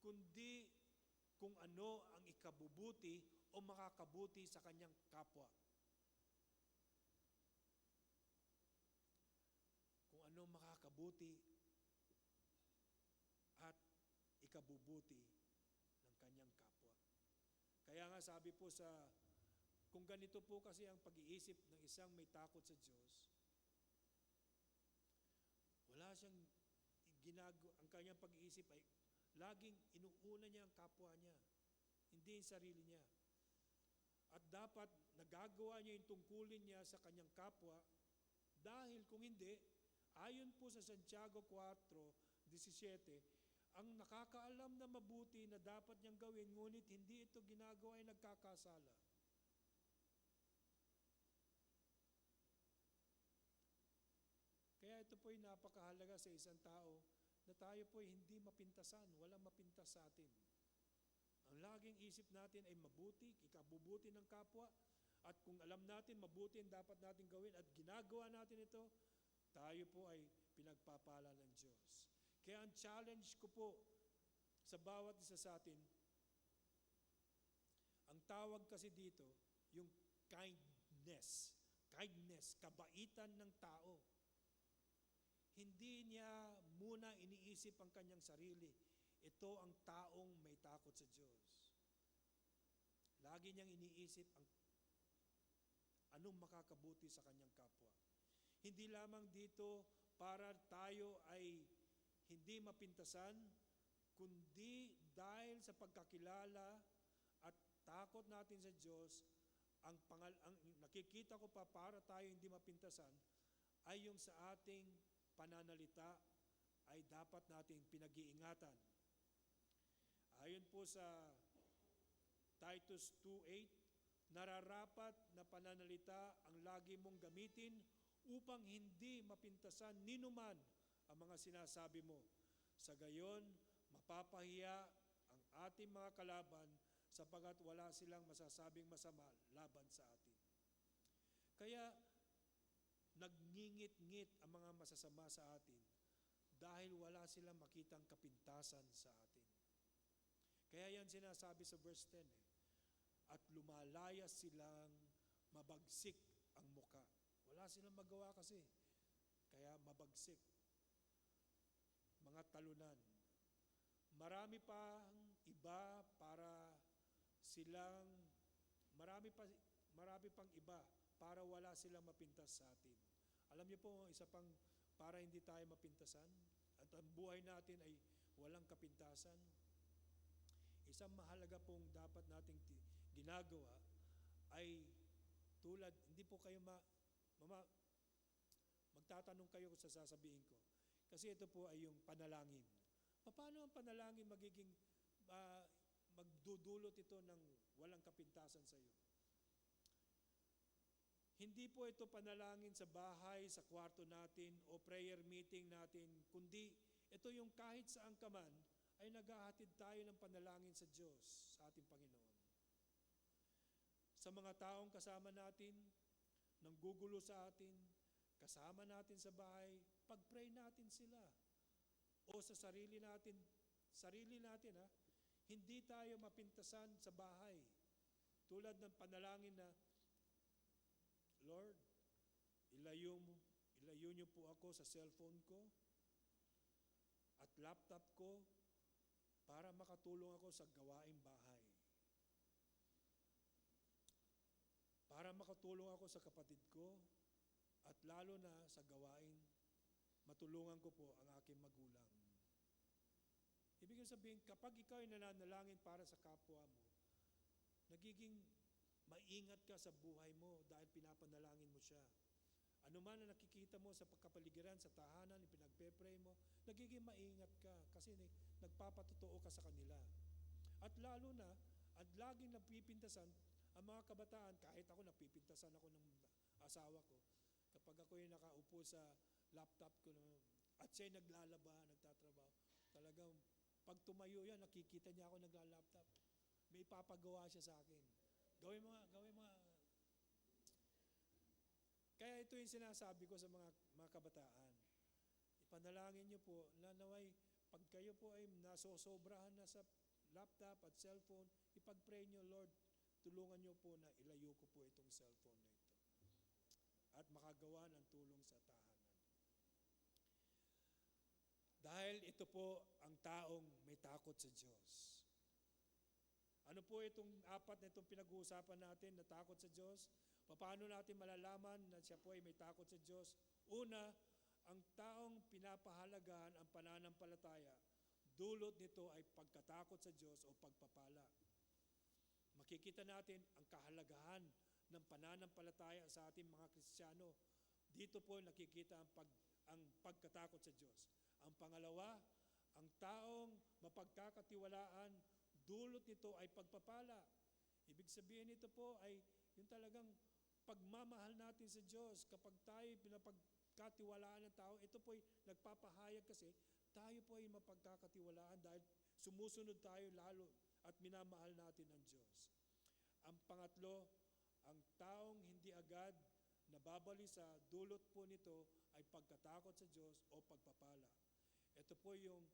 kundi kung ano ang ikabubuti o makakabuti sa kanyang kapwa. Kung ano makakabuti at ikabubuti ng kanyang kapwa. Kaya nga sabi po kung ganito po kasi ang pag-iisip ng isang may takot sa Diyos, wala siyang ang kanyang pag-iisip ay laging inuuna niya ang kapwa niya, hindi yung sarili niya. At dapat nagagawa niya yung tungkulin niya sa kanyang kapwa dahil kung hindi, ayon po sa Santiago 4:17, ang nakakaalam na mabuti na dapat niyang gawin, ngunit hindi ito ginagawa ay nagkakasala. po'y napakahalaga sa isang tao na tayo po'y hindi mapintasan, walang mapintas sa atin. Ang laging isip natin ay mabuti, ikabubuti ng kapwa, at kung alam natin mabuti ang dapat natin gawin at ginagawa natin ito, tayo po ay pinagpapala ng Diyos. Kaya ang challenge ko po sa bawat isa sa atin, ang tawag kasi dito, yung kindness. Kindness, kabaitan ng tao. Hindi niya muna iniisip ang kanyang sarili. Ito ang taong may takot sa Diyos. Lagi niyang iniisip ang anong makakabuti sa kanyang kapwa. Hindi lamang dito para tayo ay hindi mapintasan, kundi dahil sa pagkakilala at takot natin sa Diyos, ang nakikita ko pa para tayo hindi mapintasan ay yung sa ating pananalita ay dapat nating pinag-iingatan. Ayon po sa Titus 2:8, nararapat na pananalita ang lagi mong gamitin upang hindi mapintasan ninuman ang mga sinasabi mo. Sa gayon, mapapahiya ang ating mga kalaban sapagat wala silang masasabing masama laban sa atin. Kaya, nagngingit-ngit ang mga masasama sa atin dahil wala silang makitang kapintasan sa atin. Kaya yan sinasabi sa verse 10, at lumalayas silang mabagsik ang muka. Wala silang magawa kasi, kaya mabagsik. Mga talunan. Marami pang iba para silang, marami pang iba para wala silang mapintas sa atin. Alam niyo po, isa pang para hindi tayo mapintasan at ang buhay natin ay walang kapintasan. Isang mahalaga pong dapat nating ginagawa ay tulad, hindi po kayo magtatanong kayo sa sasabihin ko. Kasi ito po ay yung panalangin. Paano ang panalangin magiging magdudulot ito ng walang kapintasan sa iyo? Hindi po ito panalangin sa bahay, sa kwarto natin, o prayer meeting natin, kundi ito yung kahit saan ka man, ay naghahatid tayo ng panalangin sa Diyos, sa ating Panginoon. Sa mga taong kasama natin, nanggugulo sa atin, kasama natin sa bahay, pag-pray natin sila. O sa sarili natin hindi tayo mapintasan sa bahay. Tulad ng panalangin na, Lord, ilayo niyo po ako sa cellphone ko at laptop ko para makatulong ako sa gawaing bahay. Para makatulong ako sa kapatid ko at lalo na sa gawaing matulungan ko po ang aking magulang. Ibig sabihin, kapag ikaw ay nananalangin para sa kapwa mo, nagiging maingat ka sa buhay mo dahil pinapanalangin mo siya. Ano man na nakikita mo sa pagkapaligiran, sa tahanan, pinagpe-pray mo, nagiging maingat ka kasi nagpapatotoo ka sa kanila. At lalo na, at laging napipintasan ang mga kabataan, kahit ako napipintasan ako ng asawa ko, kapag ako'y nakaupo sa laptop ko at siya'y naglalaba, nagtatrabaho, talagang pag tumayo yan, nakikita niya ako nagla-laptop. May ipapagawa siya sa akin. Gawin mga. Kaya ito yung sinasabi ko sa mga kabataan. Ipanalangin niyo po na naway, pag kayo po ay nasosobrahan na sa laptop at cellphone, ipag-pray niyo, Lord, tulungan niyo po na ilayo ko po itong cellphone na ito. At makagawa ng tulong sa tahanan. Dahil ito po ang taong may takot sa Diyos. Ano po itong apat na itong pinag-uusapan natin na takot sa Diyos? Paano natin malalaman na siya po ay may takot sa Diyos? Una, ang taong pinapahalagahan ang pananampalataya, dulot nito ay pagkatakot sa Diyos o pagpapala. Makikita natin ang kahalagahan ng pananampalataya sa ating mga Kristiyano. Dito po nakikita ang pagkatakot sa Diyos. Ang pangalawa, ang taong mapagkakatiwalaan, dulot nito ay pagpapala. Ibig sabihin nito po ay yung talagang pagmamahal natin sa Diyos kapag tayo mapagkatiwalaan ng tao. Ito po'y nagpapahayag kasi tayo po'y mapagkakatiwalaan dahil sumusunod tayo lalo at minamahal natin ang Diyos. Ang pangatlo, ang taong hindi agad nababalisa, dulot po nito ay pagkatakot sa Diyos o pagpapala. Ito po yung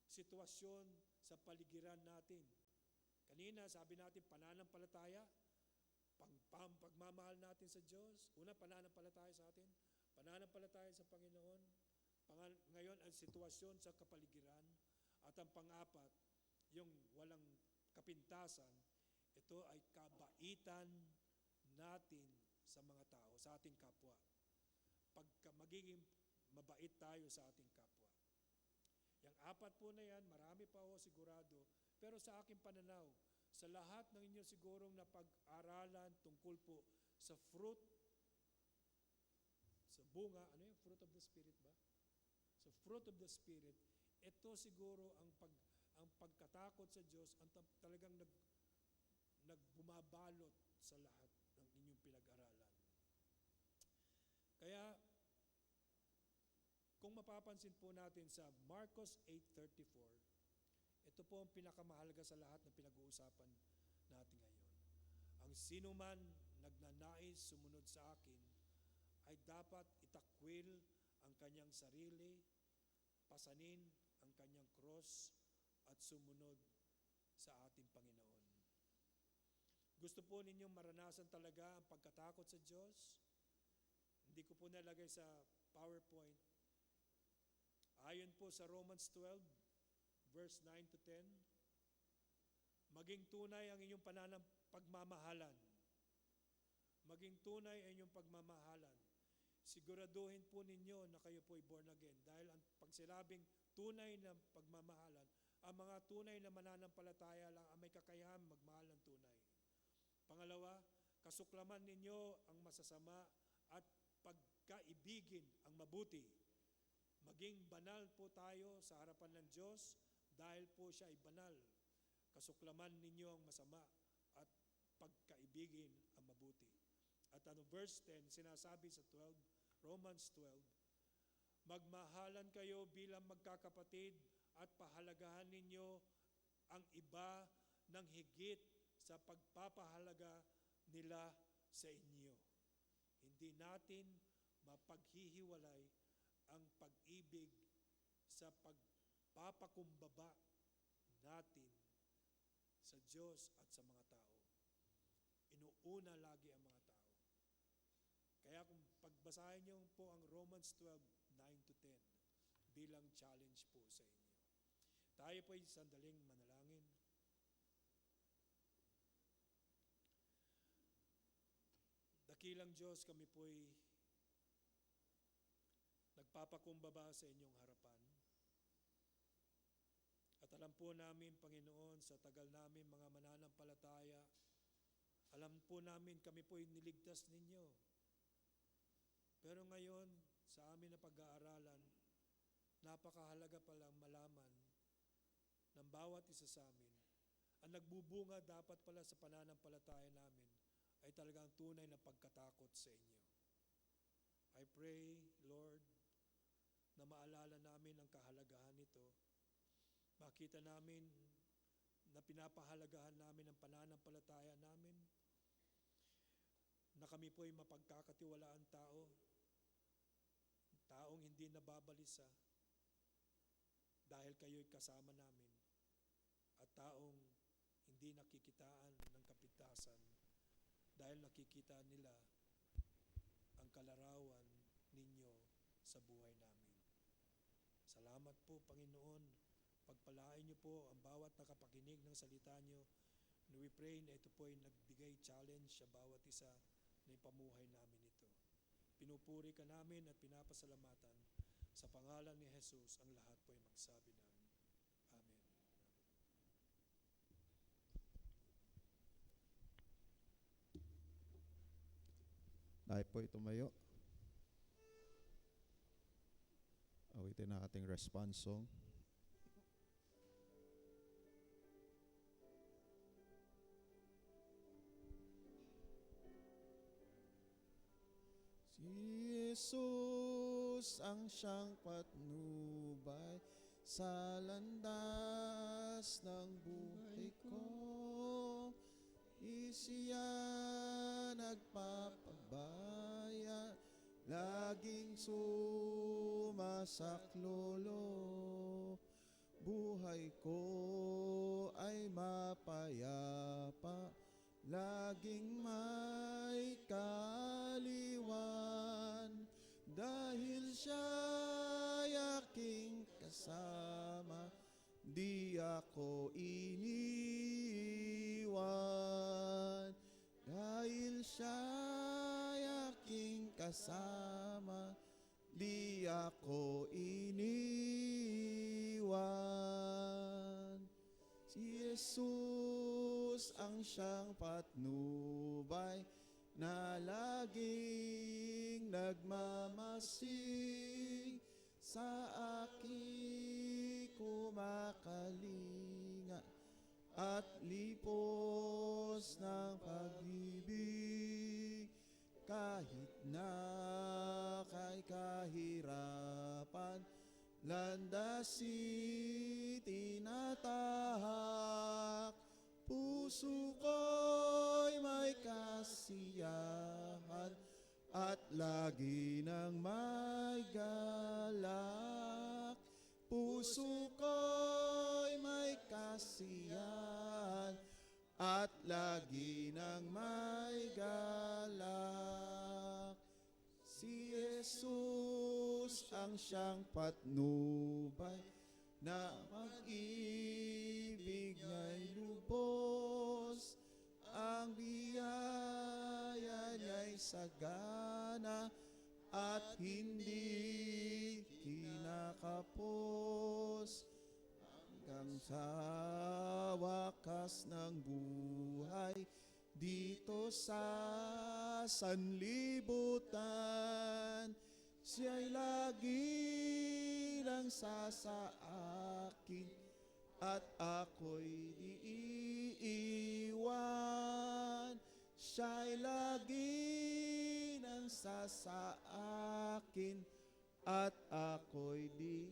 sitwasyon sa paligiran natin. Kanina, sabi natin, pananampalataya, pagmamahal natin sa Diyos. Una, pananampalataya sa atin, pananampalataya sa Panginoon. Ngayon, ang sitwasyon sa kapaligiran. At ang pang-apat, yung walang kapintasan, ito ay kabaitan natin sa mga tao, sa ating kapwa. Magiging mabait tayo sa ating kapwa. Yung apat po na yan, marami pa ho sigurado, pero sa aking pananaw, sa lahat ng inyo sigurong napag-aralan tungkol po sa fruit, sa bunga, ano yung fruit of the Spirit ba? Sa fruit of the Spirit, ito siguro ang pagkatakot sa Diyos ang talagang nagbumabalot sa lahat ng inyong pinag-aralan. Kaya, kung mapapansin po natin sa Marcos 8:34, ito po ang pinakamahalaga sa lahat ng pinag-uusapan natin ngayon. Ang sino man nagnanais sumunod sa akin ay dapat itakwil ang kanyang sarili, pasanin ang kanyang cross at sumunod sa ating Panginoon. Gusto po ninyong maranasan talaga ang pagkatakot sa Diyos? Hindi ko po nalagay sa PowerPoint. Ayon po sa Romans 12, verse 9 to 10, maging tunay ang inyong pagmamahalan. Maging tunay ang inyong pagmamahalan. Siguraduhin po ninyo na kayo po ay born again. Dahil ang pagsilabing tunay na pagmamahalan, ang mga tunay na mananampalataya lang ang may kakayahan magmahal ng tunay. Pangalawa, kasuklaman ninyo ang masasama at pagkaibigin ang mabuti. Maging banal po tayo sa harapan ng Diyos dahil po siya ay banal. Kasuklaman ninyo ang masama at pagkaibigin ang mabuti. At verse 10, sinasabi sa Romans 12, magmahalan kayo bilang magkakapatid at pahalagahan ninyo ang iba ng higit sa pagpapahalaga nila sa inyo. Hindi natin mapaghihiwalay ang pag-ibig sa pagpapakumbaba natin sa Diyos at sa mga tao. Inuuna lagi ang mga tao. Kaya kung pagbasahin niyo po ang Romans 12, 9 to 10 bilang challenge po sa inyo. Tayo po ay sandaling manalangin. Dakilang Diyos, kami po'y nagpapakumbaba sa inyong harapan. At alam po namin, Panginoon, sa tagal namin mga mananampalataya, alam po namin kami po'y niligtas ninyo. Pero ngayon, sa amin na pag-aaralan, napakahalaga palang malaman ng bawat isa sa amin. Ang nagbubunga dapat pala sa pananampalataya namin ay talagang tunay na pagkatakot sa inyo. I pray, Lord, na maalala namin ang kahalagahan nito. Makita namin na pinapahalagahan namin ang pananampalataya namin, na kami po'y mapagkakatiwalaan taong hindi nababalisa dahil kayo'y kasama namin, at taong hindi nakikitaan ng kapintasan dahil nakikita nila ang kalarawan ninyo sa buhay namin. Salamat po, Panginoon. Pagpalain niyo po ang bawat nakapakinig ng salita niyo. And we pray na ito po ay nagbigay challenge sa bawat isa na ipamuhay namin ito. Pinupuri ka namin at pinapasalamatan. Sa pangalan ni Jesus, ang lahat po ay magsabi ng Amen. Tayo po tumayo. Awitin na ating response song. Si Jesus Jesus ang siyang patnubay sa landas ng buhay ko. Isiya nagpapabaya, laging sumasaklolo. Buhay ko ay mapayapa, laging may kaaliwan. Dahil siya'y aking kasama, di ako iniwan. Dahil siya'y aking kasama, di ako iniwan. Si Jesus ang siyang patnubay na laging nagmamasid sa aking kumakalinga at lipos ng pag-ibig. Kahit na kay kahirapan, landasi tinatahak, puso ko'y may kasiyahan at lagi nang may galak. Puso ko'y may kasiyahan at lagi nang may galak. Si Jesus ang siyang patnubay na mag-ibig niya'y lubos. Ang biyaya niya'y sagana at hindi kinakapos. Hanggang sa wakas ng buhay dito sa sanlibutan, siya'y lagi nang sa akin at ako'y di iiwan. Siya'y lagi nang sa akin at ako'y di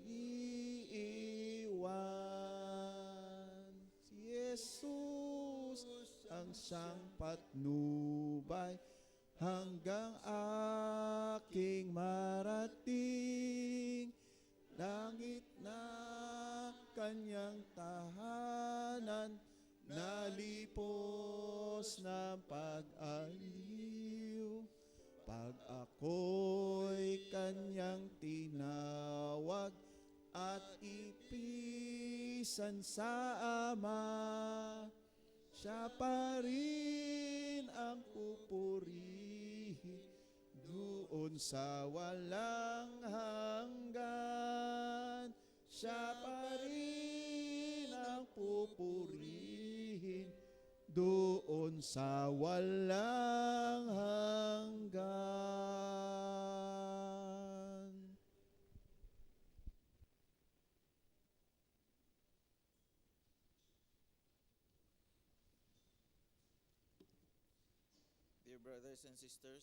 iiwan. Si Jesus ang siyang patnubay hanggang aking marating. Langit na kanyang tahanan, nalipos ng pag-aliw. Pag ako'y kanyang tinawag at ipisan sa Ama, siya pa rin ang pupurihin doon sa walang hanggan. Siya pa rin ang pupurihin doon sa walang hanggan. Dear brothers and sisters,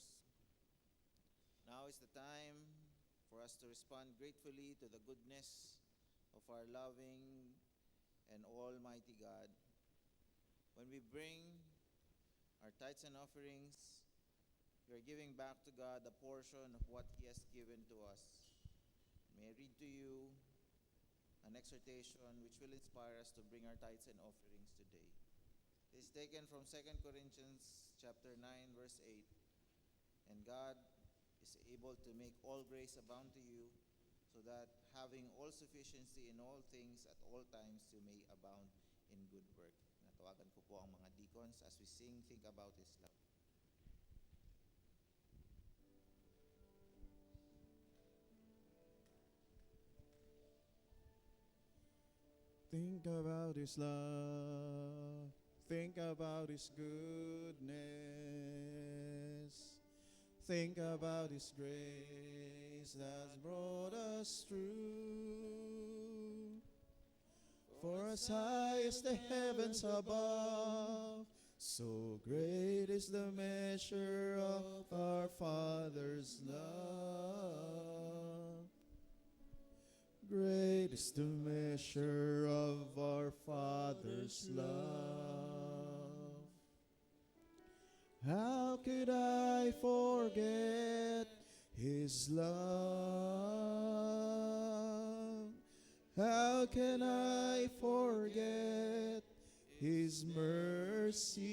now is the time for us to respond gratefully to the goodness of our loving and almighty God. When we bring our tithes and offerings, we are giving back to God a portion of what He has given to us. May I read to you an exhortation which will inspire us to bring our tithes and offerings today. It is taken from 2 Corinthians chapter 9, verse 8. And God is able to make all grace abound to you, so that having all sufficiency in all things at all times you may abound in good work. Natawagan ko po ang mga deacons as we sing, Think About His Love. Think about His love, think about His goodness, think about His grace that's brought us through. For as high as the heavens above, so great is the measure of our Father's love. Great is the measure of our Father's love. How could I forget His love? How can I forget His mercies?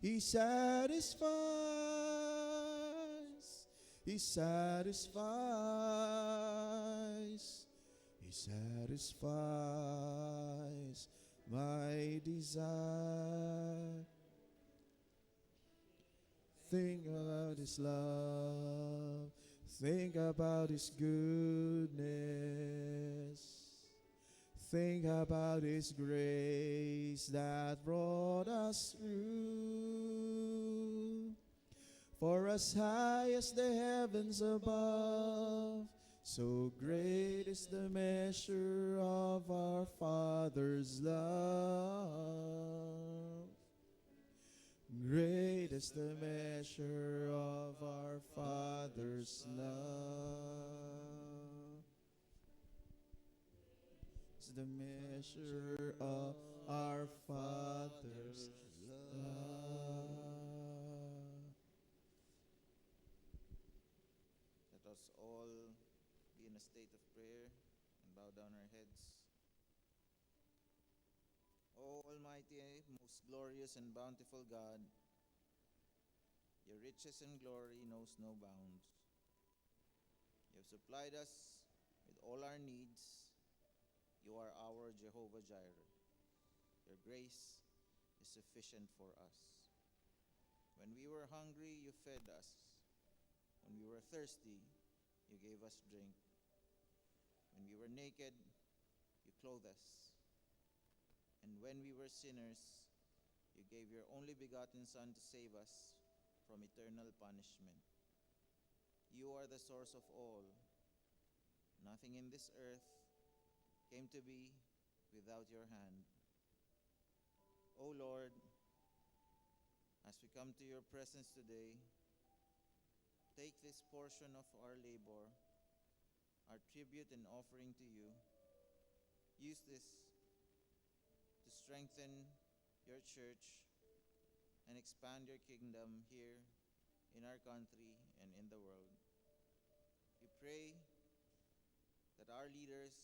He satisfies, He satisfies, He satisfies my desire. Think about His love, think about His goodness, think about His grace that brought us through. For as high as the heavens above, so great is the measure of our Father's love. Great is the measure of our Father's love. It's the measure of our Father's love. Let us all be in a state of prayer and bow down our heads. O Almighty, most glorious and bountiful God, your riches and glory knows no bounds. You have supplied us with all our needs. You are our Jehovah Jireh. Your grace is sufficient for us. When we were hungry, you fed us. When we were thirsty, you gave us drink. When we were naked, you clothed us. And when we were sinners, you gave your only begotten Son to save us from eternal punishment. You are the source of all. Nothing in this earth came to be without your hand. O Lord, as we come to your presence today, take this portion of our labor, our tribute and offering to you. Use this to strengthen your church and expand your kingdom here in our country and in the world. We pray that our leaders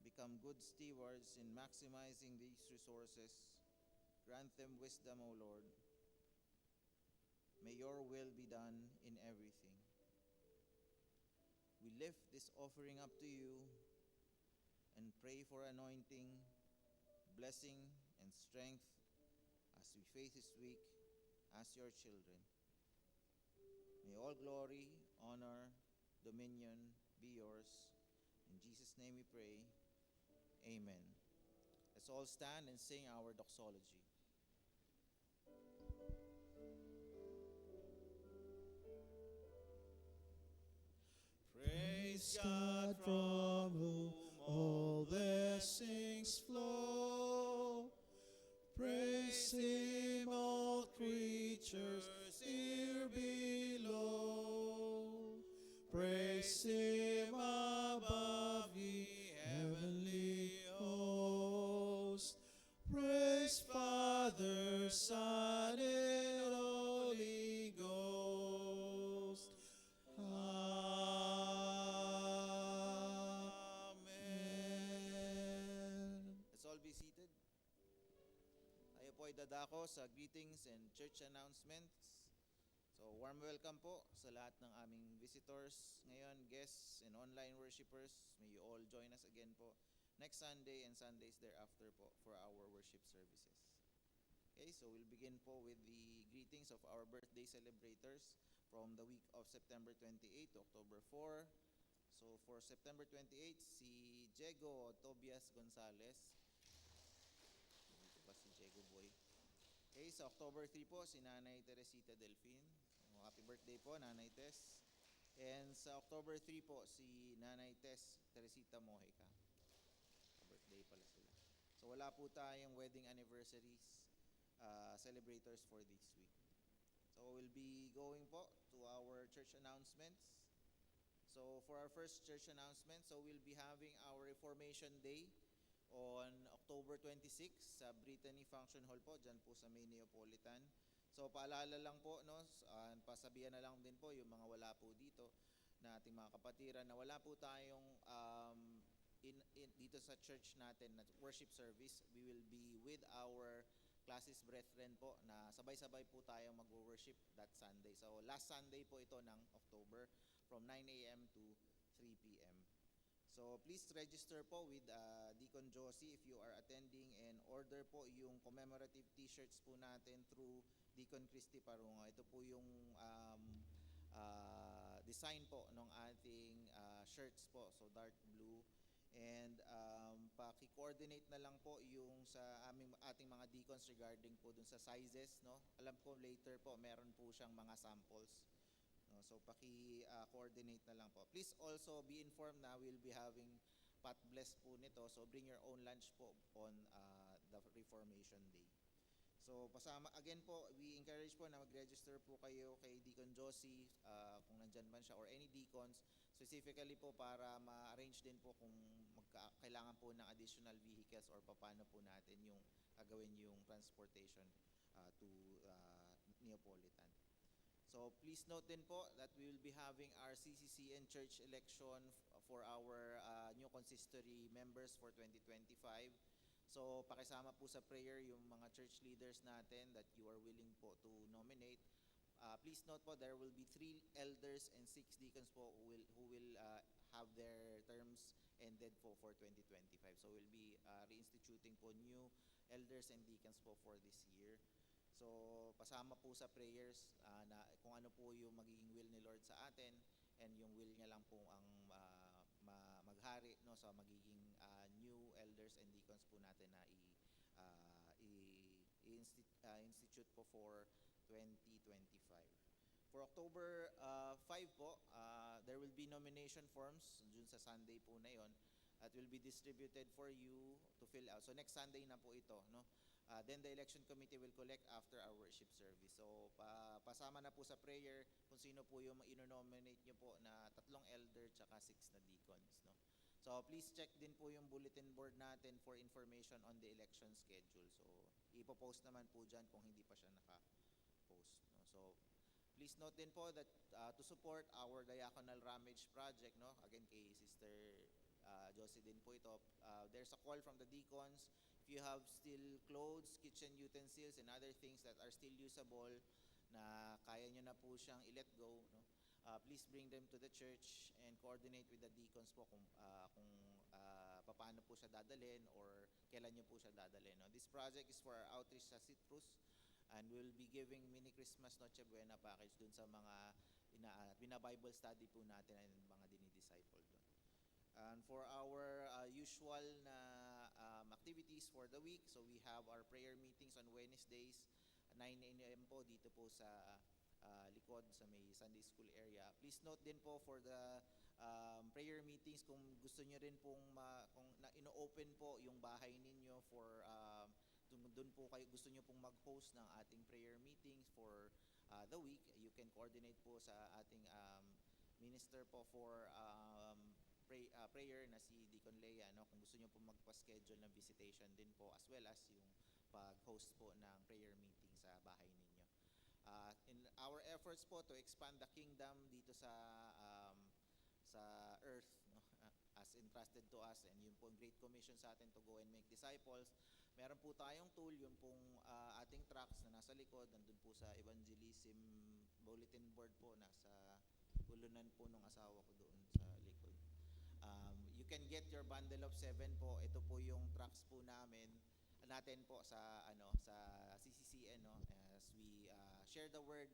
become good stewards in maximizing these resources. Grant them wisdom, O Lord. May your will be done in everything. We lift this offering up to you and pray for anointing, blessing, and strength as we face this week as your children. May all glory, honor, dominion be yours. In Jesus' name we pray. Amen. Let's all stand and sing our doxology. Praise God from whom all blessings flow. Praise Him, all creatures here below. Praise Him above, ye heavenly hosts. Praise Father, Son, and Holy Ghost. Amen. Let's all be seated. Tayo po ay dadako sa greetings and church announcements. So, warm welcome po sa lahat ng aming visitors ngayon, guests, and online worshipers. May you all join us again po next Sunday and Sundays thereafter po for our worship services. Okay, so we'll begin po with the greetings of our birthday celebrators from the week of September 28 to October 4. So, for September 28, si Diego Tobias Gonzalez. Dito pa si Diego Boy. Okay, sa October 3 po, si Nanay Teresita Delfin. So, happy birthday po, Nanay Tess. And sa October 3 po, si Nanay Tess Teresita Mojica. Birthday pala sila. So, wala po tayong wedding anniversaries celebrators for this week. So, we'll be going po to our church announcements. So for our first church announcement, so we'll be having our Reformation Day on October 26 sa Brittany Function Hall po, dyan po sa May Neapolitan. So paalala lang po, no, pasabihan na lang din po yung mga wala po dito na ating mga kapatiran na wala po tayong dito sa church natin na worship service. We will be with our classes brethren po na sabay-sabay po tayong mag-worship that Sunday. So last Sunday po ito ng October from 9 a.m. to 3 p.m. So please register po with Deacon Josie if you are attending and order po yung commemorative t-shirts po natin through Deacon Christy Parungo. Ito po yung design po ng ating shirts po, so dark blue. And paki-coordinate na lang po yung sa ating mga deacons regarding po dun sa sizes, no? Alam ko later po meron po siyang mga samples. No? So paki-coordinate na lang po. Please also be informed na we'll be having pot bless po nito. So bring your own lunch po on the Reformation Day. So pasama again po, we encourage po na mag-register po kayo kay Deacon Josie kung nandyan man siya or any deacons, specifically po para ma-arrange din po kung kailangan po ng additional vehicles or paano po natin yung gagawin yung transportation to Neapolitan. So please note din po that we will be having our CCCN church election for our new consistory members for 2025. So pakisama po sa prayer yung mga church leaders natin that you are willing po to nominate. Please note po there will be 3 elders and 6 deacons po who will have their terms ended po for 2025. So we'll be reinstituting po new elders and deacons po for this year. So pasama po sa prayers na kung ano po yung magiging will ni Lord sa atin and yung will niya lang po ang maghari, no, sa magiging new elders and deacons po natin na institute po for 2025. For October 5 po, there will be nomination forms dun sa Sunday po na yon at will be distributed for you to fill out. So next Sunday na po ito, no? Then the election committee will collect after our worship service. So pasama na po sa prayer kung sino po yung ino-nominate nyo po na 3 elder tsaka 6 na deacons, no? So please check din po yung bulletin board natin for information on the election schedule. So ipopost naman po dyan kung hindi pa siya naka-post, no? So please note din po that to support our diaconal rummage project, no, again kay Sister Josie din po ito, there's a call from the deacons. If you have still clothes, kitchen utensils, and other things that are still usable na kaya nyo na po siyang i-let go, no, please bring them to the church and coordinate with the deacons po kung paano po siya dadalhin or kailan nyo po siya dadalhin, no. This project is for our outreach sa Citrus and we'll be giving mini Christmas Noche Buena package dun sa mga bina-Bible study po natin and mga dinidisciple doon. And for our usual na activities for the week, so we have our prayer meetings on Wednesdays, 9 a.m. po dito po sa likod sa may Sunday school area. Please note din po for the prayer meetings kung gusto nyo rin pong kung ino-open po yung bahay ninyo for doon po kayo gusto nyo pong mag-host ng ating prayer meetings for the week, you can coordinate po sa ating minister po for prayer na si Deacon Lea, no, kung gusto niyo po magpa-schedule ng visitation din po as well as yung pag-host po ng prayer meeting sa bahay ninyo. In our efforts po to expand the kingdom dito sa earth, no, as entrusted to us, and yun po ang great commission sa atin to go and make disciples, meron po tayong tool, yun pong ating tracts na nasa likod, nandun po sa evangelism bulletin board po, nasa ulunan po ng asawa ko doon sa likod. You can get your bundle of 7 po. Ito po yung tracts po natin po sa sa CCCN, no, as we share the word,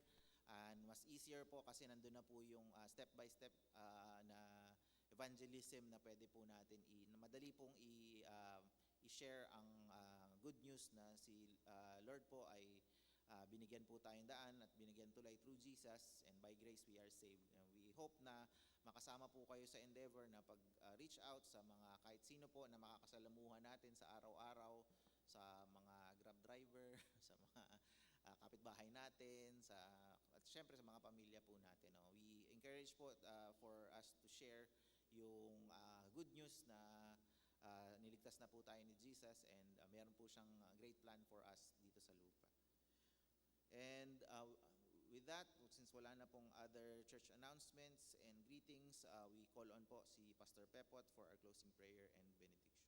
and mas easier po kasi nandun na po yung step by step na evangelism na pwede po natin madali pong i-share ang good news na si Lord po ay binigyan po tayong daan at binigyan tulay through Jesus, and by grace we are saved. We hope na makasama po kayo sa endeavor na pag-reach out sa mga kahit sino po na makakasalamuhan natin sa araw-araw, sa mga grab driver, sa mga kapitbahay natin, at syempre sa mga pamilya po natin, no? We encourage encouraged po for us to share yung good news na niligtas na po tayo ni Jesus, and meron po siyang great plan for us dito sa lupa. And with that, since wala na pong other church announcements and greetings, we call on po si Pastor Pepot for our closing prayer and benediction.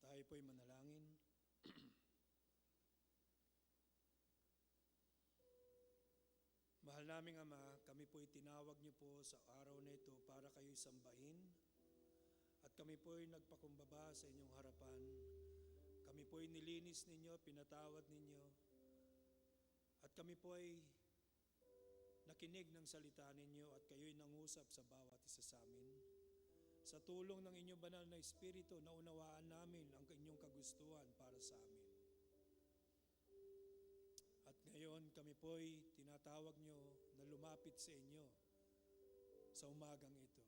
Tayo po'y manalangin. Mahal naming Ama, kami po'y tinawag niyo po sa araw na ito para kayo'y sambahin, at kami po'y nagpakumbaba sa inyong harapan. Kami po'y nilinis ninyo, pinatawad ninyo, at kami po'y nakinig ng salita ninyo, at kayo'y nangusap sa bawat isa sa amin. Sa tulong ng inyong banal na Espiritu, naunawaan namin ang inyong kagustuhan para sa amin. At ngayon kami po'y tinatawag nyo na lumapit sa inyo sa umagang ito.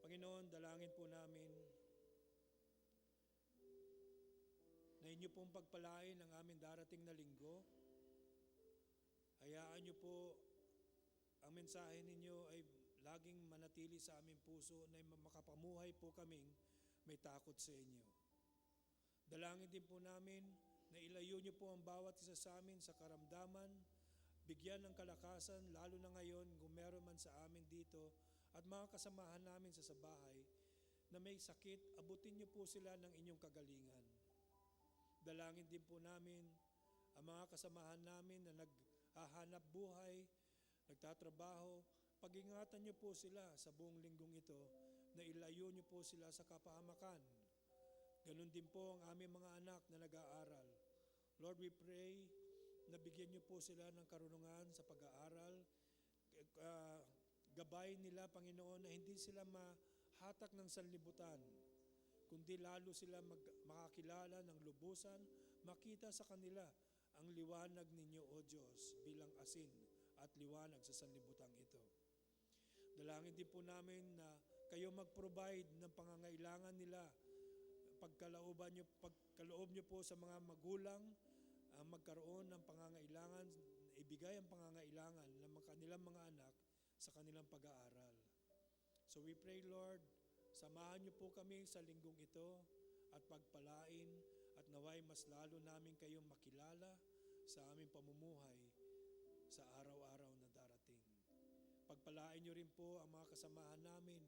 Panginoon, dalangin po namin na inyo pong pagpalain ang aming darating na linggo. Hayaan nyo po ang mensahe ninyo ay laging manatili sa aming puso, na makapamuhay po kaming may takot sa inyo. Dalangin din po namin na ilayo niyo po ang bawat isa sa amin sa karamdaman, bigyan ng kalakasan, lalo na ngayon kung meron man sa amin dito at mga kasamahan namin sa bahay na may sakit, abutin niyo po sila ng inyong kagalingan. Dalangin din po namin ang mga kasamahan namin na naghahanap buhay, nagtatrabaho, pag-ingatan niyo po sila sa buong linggong ito, na ilayo niyo po sila sa kapahamakan. Ganun din po ang aming mga anak na nag-aaral. Lord, we pray na bigyan niyo po sila ng karunungan sa pag-aaral. Gabay nila, Panginoon, na hindi sila mahatak ng sanlibutan, kundi lalo sila makakilala ng lubusan, makita sa kanila ang liwanag ninyo, O Diyos, bilang asin at liwanag sa sanlibutan ito. Dalangin din po namin na kayo mag-provide ng pangangailangan nila, pagkaloob niyo po sa mga magulang, magkaroon ng pangangailangan, ibigay ang pangangailangan ng kanilang mga anak sa kanilang pag-aaral. So we pray, Lord, samahan niyo po kami sa linggong ito at pagpalain, at naway mas lalo namin kayong makilala sa aming pamumuhay sa araw-araw na darating. Pagpalain niyo rin po ang mga kasamahan namin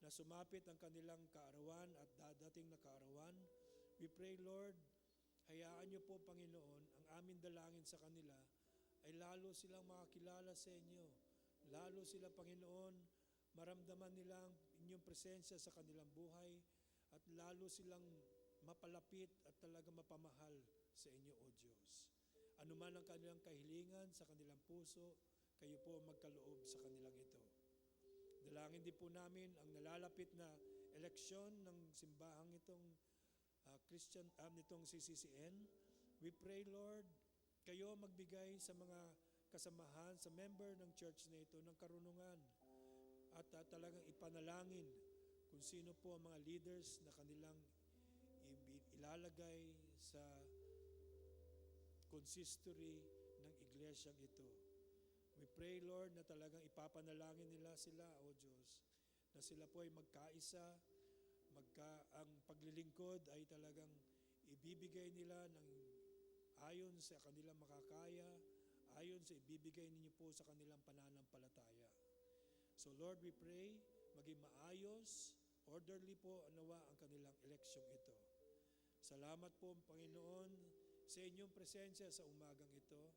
na sumapit ang kanilang kaarawan at dadating na kaarawan. We pray, Lord, hayaan niyo po, Panginoon, ang aming dalangin sa kanila ay lalo silang makakilala sa inyo. Lalo sila, Panginoon, maramdaman nila ang inyong presensya sa kanilang buhay, at lalo silang mapalapit at talaga mapamahal sa inyo, O Diyos. Ano man ang kanilang kahilingan sa kanilang puso, kayo po magkaloob sa kanilang ito. Dalangin din po namin ang nalalapit na eleksyon ng simbahang itong nitong CCCN. We pray, Lord, kayo magbigay sa mga kasamahan, sa member ng church na ito ng karunungan, at talagang ipanalangin kung sino po ang mga leaders na kanilang ilalagay sa consistory ng iglesyang ito. We pray, Lord, na talagang ipapanalangin nila sila, O Diyos, na sila po ay magkaisa, ang paglilingkod ay talagang ibibigay nila ng ayon sa kanilang makakaya, ayon sa ibibigay ninyo po sa kanilang pananampalataya. So Lord, we pray, maging maayos, orderly po nawa ang kanilang eleksyong ito. Salamat po, Panginoon, sa inyong presensya sa umagang ito.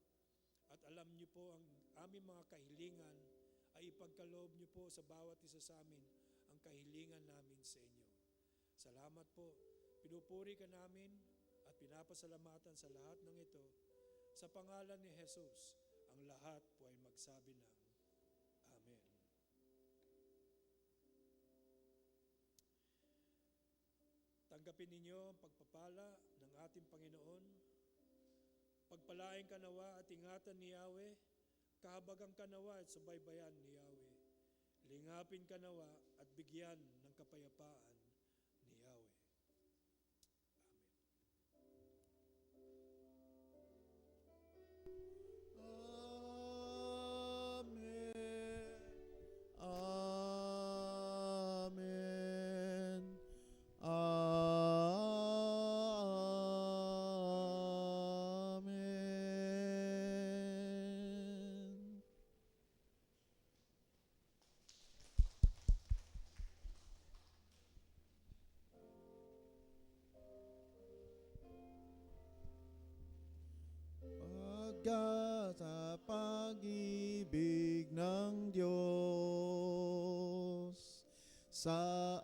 At alam niyo po ang aming mga kahilingan, ay ipagkaloob niyo po sa bawat isa sa amin ang kahilingan namin sa inyo. Salamat po. Pinupuri ka namin at pinapasalamatan sa lahat ng ito. Sa pangalan ni Jesus, ang lahat po ay magsabi ng Amen. Tanggapin ninyo ang pagpapala ng ating Panginoon. Pagpalain ka nawa at ingatan ni Yahweh, kahabagang ka nawa at subaybayan ni Yahweh. Lingapin ka nawa at bigyan ng kapayapaan ni Yahweh. Amen. Amen. Pagkat sa pag-ibig ng Diyos sa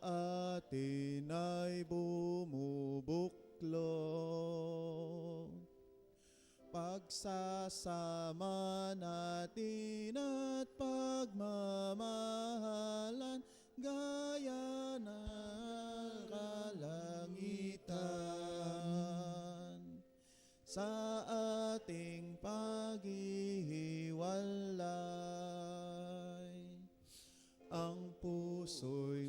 atin ay bumubuklod, pagsasama natin at pagmamahalan gaya ng kalangitan. Sa ating paghihiwalay, ang puso'y